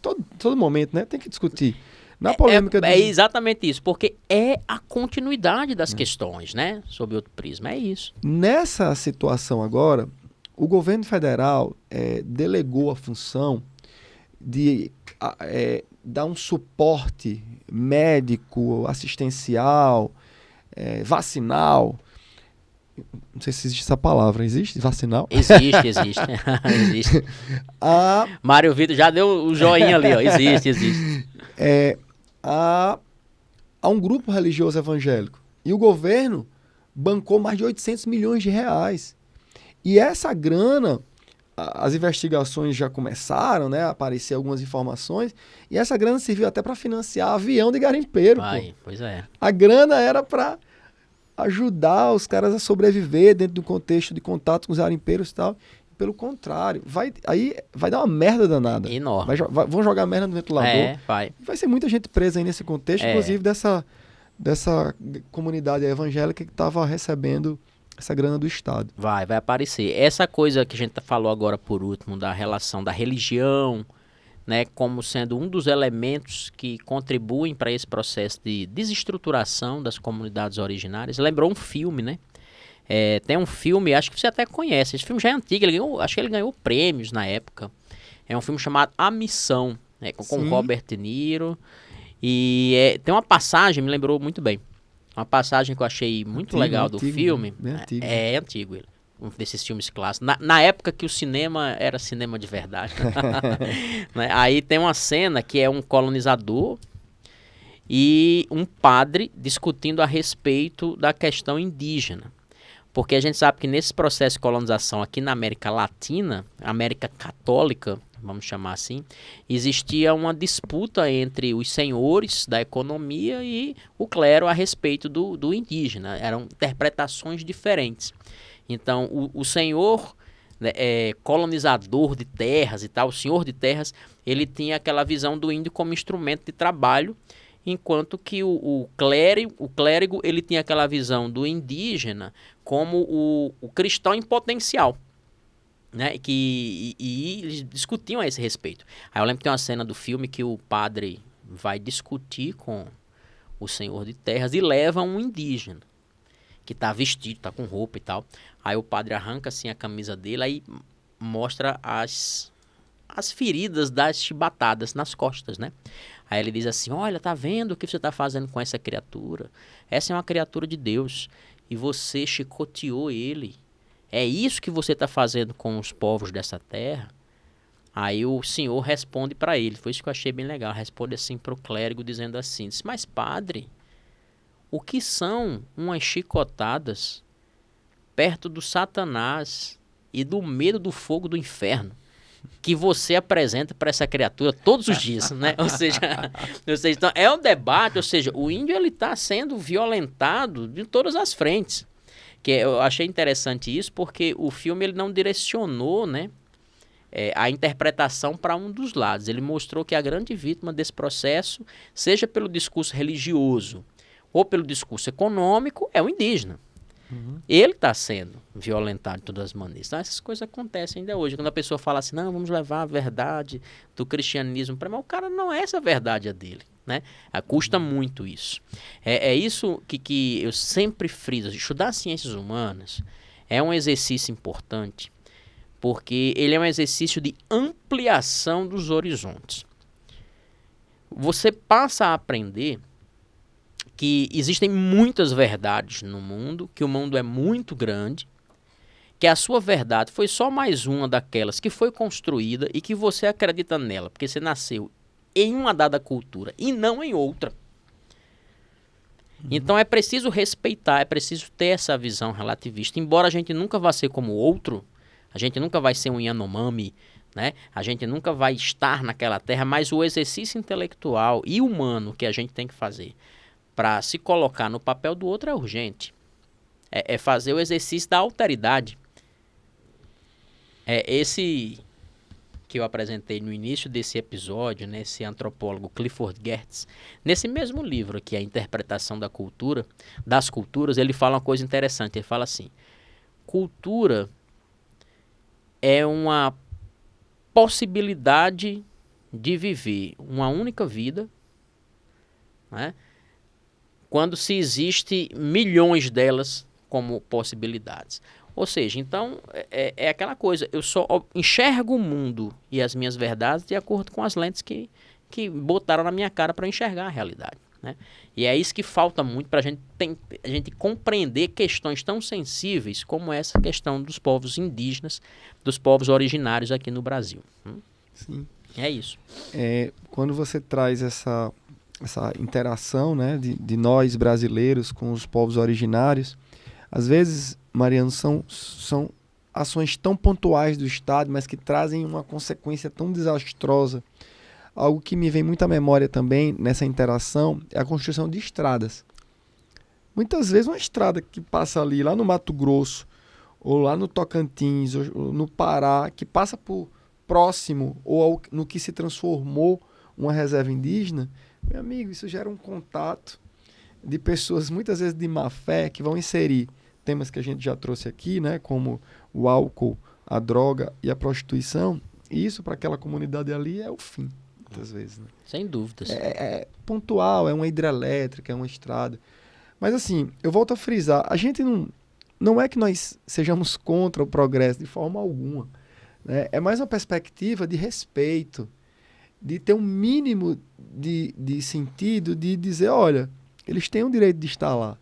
todo momento, né? Tem que discutir. Na polêmica é exatamente isso, porque é a continuidade das questões, né? Sob outro prisma, é isso. Nessa situação agora, o governo federal delegou a função de dar um suporte médico, assistencial, vacinal. Não sei se existe essa palavra. Existe vacinal? Existe. Existe. Mário Vitor já deu o joinha ali, ó. Existe. A um grupo religioso evangélico. E o governo bancou mais de 800 milhões de reais. E essa grana, as investigações já começaram, né, a aparecer algumas informações, e essa grana serviu até para financiar avião de garimpeiro. Pois é. A grana era para ajudar os caras a sobreviver dentro do contexto de contato com os garimpeiros e tal. Pelo contrário, vai dar uma merda danada. Enorme. Vão jogar merda no ventilador. Vai ser muita gente presa aí nesse contexto, inclusive dessa comunidade evangélica que estava recebendo essa grana do Estado. Vai aparecer. Essa coisa que a gente falou agora por último, da relação da religião, né, como sendo um dos elementos que contribuem para esse processo de desestruturação das comunidades originárias. Lembrou um filme, né? Tem um filme, acho que você até conhece, esse filme já é antigo, acho que ele ganhou prêmios na época. É um filme chamado A Missão, né, com Robert De Niro. E tem uma passagem, me lembrou muito bem, uma passagem que eu achei muito legal do filme. Bem antigo. É antigo ele. Um desses filmes clássicos. Na época que o cinema era cinema de verdade. Né? Aí tem uma cena que é um colonizador e um padre discutindo a respeito da questão indígena. Porque a gente sabe que nesse processo de colonização aqui na América Latina, América Católica, vamos chamar assim, existia uma disputa entre os senhores da economia e o clero a respeito do indígena. Eram interpretações diferentes. Então, o senhor, né, colonizador de terras e tal, o senhor de terras, ele tinha aquela visão do índio como instrumento de trabalho, enquanto que o clérigo ele tinha aquela visão do indígena como o cristão em potencial. Né, e eles discutiam a esse respeito. Aí eu lembro que tem uma cena do filme que o padre vai discutir com o senhor de terras e leva um indígena que está vestido, está com roupa e tal. Aí o padre arranca assim a camisa dele, aí mostra as feridas das chibatadas nas costas, né? Aí ele diz assim, olha, tá vendo o que você está fazendo com essa criatura? Essa é uma criatura de Deus e você chicoteou ele. É isso que você está fazendo com os povos dessa terra? Aí o senhor responde para ele, foi isso que eu achei bem legal, responde assim para o clérigo dizendo assim, mas padre, o que são umas chicotadas perto do Satanás e do medo do fogo do inferno que você apresenta para essa criatura todos os dias, né? Ou seja, então, é um debate, ou seja, o índio ele está sendo violentado de todas as frentes. Que eu achei interessante isso porque o filme ele não direcionou, né, a interpretação para um dos lados. Ele mostrou que a grande vítima desse processo, seja pelo discurso religioso ou pelo discurso econômico, é o indígena. Uhum. Ele está sendo violentado de todas as maneiras. Então, essas coisas acontecem ainda hoje. Quando a pessoa fala assim, não, vamos levar a verdade do cristianismo para mim, o cara não é essa a verdade a dele. Né? Custa muito isso. É isso que eu sempre friso. Estudar ciências humanas é um exercício importante, porque ele é um exercício de ampliação dos horizontes. Você passa a aprender que existem muitas verdades no mundo, que o mundo é muito grande, que a sua verdade foi só mais uma daquelas que foi construída e que você acredita nela, porque você nasceu em uma dada cultura e não em outra. Então é preciso respeitar, é preciso ter essa visão relativista. Embora a gente nunca vá ser como o outro, a gente nunca vai ser um Yanomami, né? A gente nunca vai estar naquela terra, mas o exercício intelectual e humano que a gente tem que fazer para se colocar no papel do outro é urgente. É fazer o exercício da alteridade. Esse que eu apresentei no início desse episódio, né, esse antropólogo Clifford Geertz, nesse mesmo livro aqui, A Interpretação da Cultura, das Culturas, ele fala uma coisa interessante. Ele fala assim, cultura é uma possibilidade de viver uma única vida, né, quando se existe milhões delas como possibilidades. Ou seja, então, é aquela coisa, eu só enxergo o mundo e as minhas verdades de acordo com as lentes que botaram na minha cara para enxergar a realidade. Né? E é isso que falta muito para a gente compreender questões tão sensíveis como essa questão dos povos indígenas, dos povos originários aqui no Brasil. Sim. É isso. Quando você traz essa interação, né, de nós brasileiros com os povos originários, Às vezes, Mariano, são ações tão pontuais do Estado, mas que trazem uma consequência tão desastrosa. Algo que me vem muito à memória também nessa interação é a construção de estradas. Muitas vezes uma estrada que passa ali, lá no Mato Grosso, ou lá no Tocantins, ou no Pará, que passa por próximo, ou no que se transformou uma reserva indígena, meu amigo, isso gera um contato de pessoas, muitas vezes de má fé, que vão inserir temas que a gente já trouxe aqui, né, como o álcool, a droga e a prostituição, e isso para aquela comunidade ali é o fim, muitas vezes. Né? Sem dúvidas. É pontual, é uma hidrelétrica, é uma estrada. Mas assim, eu volto a frisar, a gente não é que nós sejamos contra o progresso de forma alguma. Né? É mais uma perspectiva de respeito, de ter um mínimo de sentido de dizer, olha, eles têm o direito de estar lá,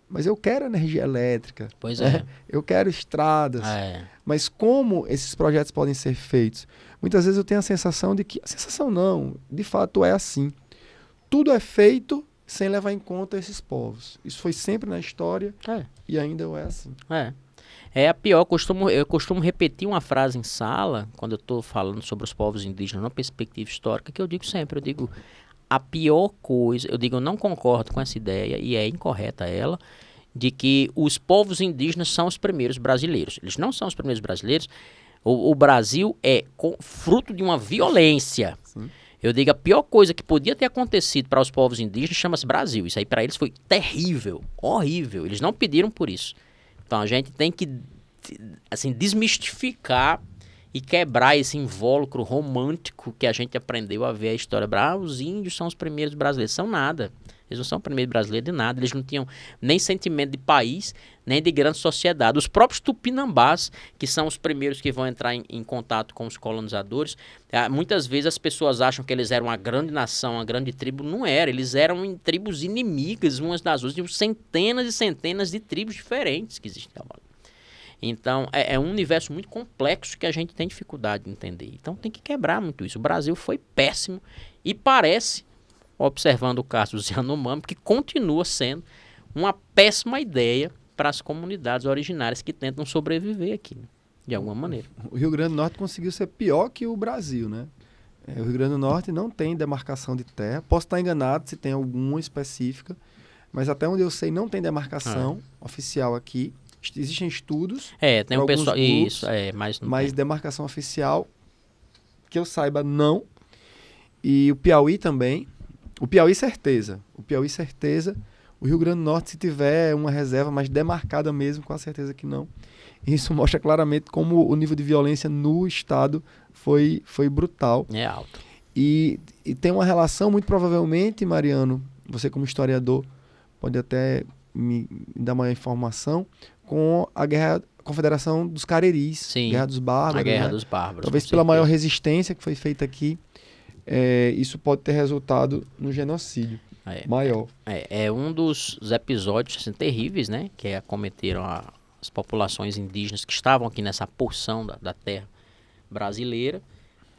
mas eu quero energia elétrica, pois é. Eu quero estradas, mas como esses projetos podem ser feitos? Muitas vezes eu tenho a sensação de que, a sensação não, de fato é assim, tudo é feito sem levar em conta esses povos. Isso foi sempre na história e ainda é assim. É a pior, eu costumo repetir uma frase em sala, quando eu estou falando sobre os povos indígenas numa perspectiva histórica, que eu digo sempre, a pior coisa, eu não concordo com essa ideia, e é incorreta ela, de que os povos indígenas são os primeiros brasileiros. Eles não são os primeiros brasileiros. O Brasil é fruto de uma violência. Sim. Eu digo, a pior coisa que podia ter acontecido para os povos indígenas chama-se Brasil. Isso aí para eles foi terrível, horrível. Eles não pediram por isso. Então a gente tem que assim, desmistificar e quebrar esse invólucro romântico que a gente aprendeu a ver a história. Os índios são os primeiros brasileiros. São nada. Eles não são os primeiros brasileiros de nada. Eles não tinham nem sentimento de país, nem de grande sociedade. Os próprios tupinambás, que são os primeiros que vão entrar em contato com os colonizadores, muitas vezes as pessoas acham que eles eram uma grande nação, uma grande tribo. Não era. Eles eram tribos inimigas umas das outras. Tinham centenas e centenas de tribos diferentes que existem lá. Então, é um universo muito complexo que a gente tem dificuldade de entender. Então, tem que quebrar muito isso. O Brasil foi péssimo e parece, observando o caso dos Yanomami, que continua sendo uma péssima ideia para as comunidades originárias que tentam sobreviver aqui, de alguma maneira. O Rio Grande do Norte conseguiu ser pior que o Brasil, né? O Rio Grande do Norte não tem demarcação de terra. Posso estar enganado se tem alguma específica, mas até onde eu sei não tem demarcação oficial aqui. Existem estudos. Tem um pessoal. Grupos, isso, mas demarcação oficial, que eu saiba, não. E o Piauí também. O Piauí, certeza. O Rio Grande do Norte, se tiver uma reserva mais demarcada mesmo, com a certeza que não. Isso mostra claramente como o nível de violência no estado foi brutal. É alto. E tem uma relação, muito provavelmente, Mariano, você como historiador pode até me dar uma informação, com a Confederação dos Careris, Sim, Guerra dos Bárbaros. A Guerra dos Bárbaros. Talvez pela maior resistência que foi feita aqui, isso pode ter resultado no genocídio maior. É um dos episódios assim, terríveis, né, que acometeram as populações indígenas que estavam aqui nessa porção da terra brasileira,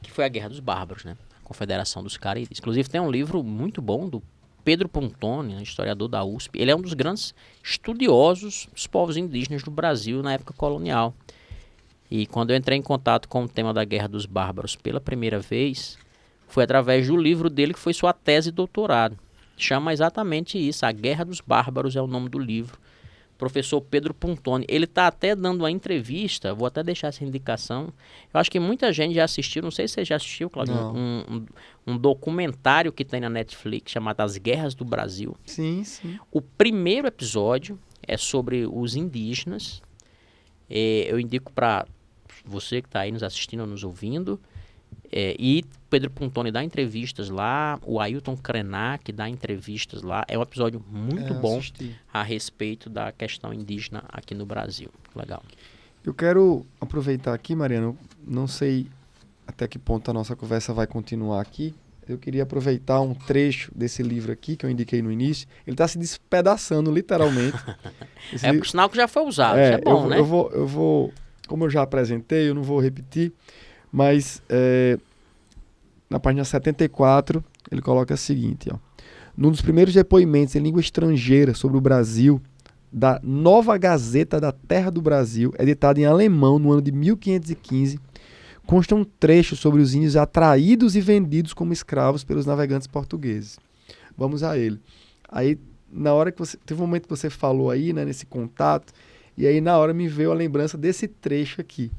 que foi a Guerra dos Bárbaros, né, a Confederação dos Careris. Inclusive tem um livro muito bom do Pedro Pontoni, historiador da USP. Ele é um dos grandes estudiosos dos povos indígenas do Brasil na época colonial. E quando eu entrei em contato com o tema da Guerra dos Bárbaros pela primeira vez, foi através do livro dele que foi sua tese de doutorado. Chama exatamente isso, A Guerra dos Bárbaros é o nome do livro. Professor Pedro Pontoni. Ele está até dando uma entrevista, vou até deixar essa indicação. Eu acho que muita gente já assistiu, não sei se você já assistiu, Claudio, um documentário que tem na Netflix chamado As Guerras do Brasil. Sim, sim. O primeiro episódio é sobre os indígenas. Eu indico para você que está aí nos assistindo ou nos ouvindo. E Pedro Pontoni dá entrevistas lá, o Ailton Krenak dá entrevistas lá. É um episódio muito bom a respeito da questão indígena aqui no Brasil. Legal. Eu quero aproveitar aqui, Mariano, não sei até que ponto a nossa conversa vai continuar aqui. Eu queria aproveitar um trecho desse livro aqui, que eu indiquei no início. Ele está se despedaçando, literalmente. Por sinal que já foi usado, isso é bom, né? Eu vou, como eu já apresentei, eu não vou repetir, mas na página 74, ele coloca o seguinte, ó. Num dos primeiros depoimentos em língua estrangeira sobre o Brasil, da Nova Gazeta da Terra do Brasil, editada em alemão no ano de 1515, consta um trecho sobre os índios atraídos e vendidos como escravos pelos navegantes portugueses. Vamos a ele. Aí, na hora que você... Teve um momento que você falou aí, né, nesse contato, e aí na hora me veio a lembrança desse trecho aqui.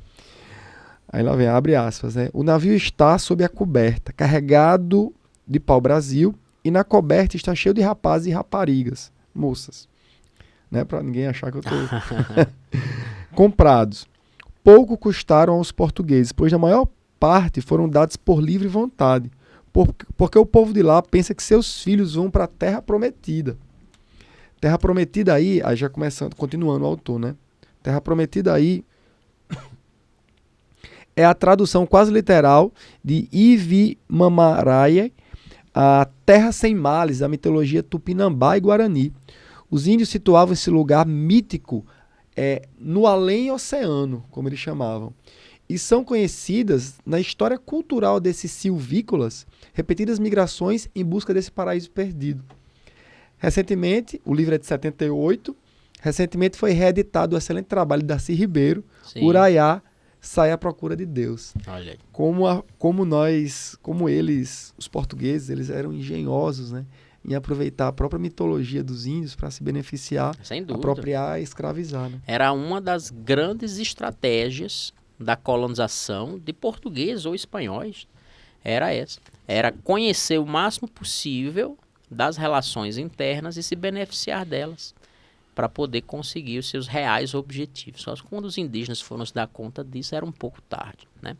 Aí lá vem, abre aspas, né? O navio está sob a coberta, carregado de pau-brasil, e na coberta está cheio de rapazes e raparigas, moças. Né, para ninguém achar que eu estou... Comprados. Pouco custaram aos portugueses, pois a maior parte foram dados por livre vontade, porque o povo de lá pensa que seus filhos vão para a Terra Prometida. Terra Prometida aí já começando, continuando o autor, né? Terra Prometida aí é a tradução quase literal de Ivi Mamaraia, a Terra Sem Males, da mitologia Tupinambá e Guarani. Os índios situavam esse lugar mítico no além-oceano, como eles chamavam. E são conhecidas na história cultural desses silvícolas, repetidas migrações em busca desse paraíso perdido. Recentemente, o livro é de 78, recentemente foi reeditado o excelente trabalho de Darcy Ribeiro, Sim. Uraiá, Sai à Procura de Deus. Olha aí. Como eles, os portugueses, eles eram engenhosos, né, em aproveitar a própria mitologia dos índios para se beneficiar, apropriar e escravizar. Né? Era uma das grandes estratégias da colonização de portugueses ou espanhóis. Era essa. Era conhecer o máximo possível das relações internas e se beneficiar delas para poder conseguir os seus reais objetivos. Só que quando os indígenas foram se dar conta disso, era um pouco tarde, né?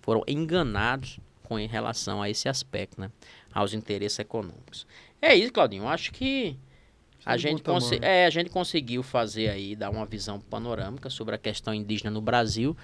Foram enganados em relação a esse aspecto, né? Aos interesses econômicos. É isso, Claudinho. Eu acho que a gente conseguiu fazer aí, dar uma visão panorâmica sobre a questão indígena no Brasil,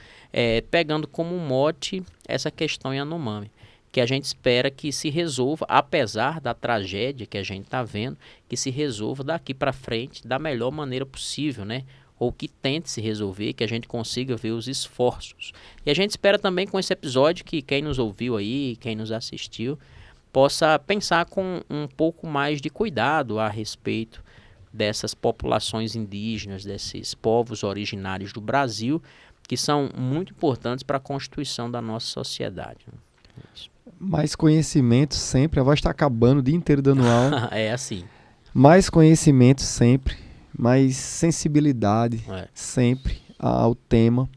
pegando como mote essa questão Yanomami, que a gente espera que se resolva, apesar da tragédia que a gente está vendo, que se resolva daqui para frente da melhor maneira possível, né? Ou que tente se resolver, que a gente consiga ver os esforços. E a gente espera também com esse episódio que quem nos ouviu aí, quem nos assistiu, possa pensar com um pouco mais de cuidado a respeito dessas populações indígenas, desses povos originários do Brasil, que são muito importantes para a constituição da nossa sociedade. Mais conhecimento sempre, a voz está acabando o dia inteiro dando aula. É assim. Mais conhecimento sempre, mais sensibilidade sempre ao tema,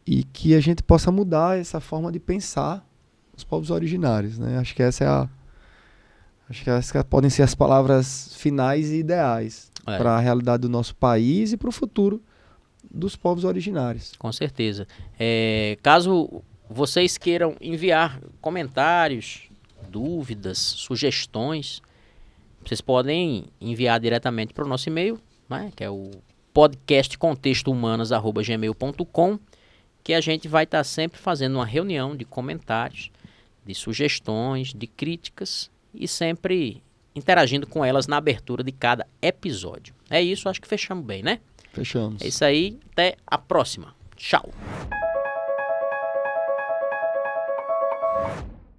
e que a gente possa mudar essa forma de pensar os povos originários, né? Acho que essas podem ser as palavras finais e ideais para a realidade do nosso país e para o futuro dos povos originários. Com certeza. Caso vocês queiram enviar comentários, dúvidas, sugestões, vocês podem enviar diretamente para o nosso e-mail, né, que é o podcastcontextohumanas@gmail.com, que a gente vai estar sempre fazendo uma reunião de comentários, de sugestões, de críticas e sempre interagindo com elas na abertura de cada episódio. É isso, acho que fechamos bem, né? Fechamos. É isso aí, até a próxima. Tchau.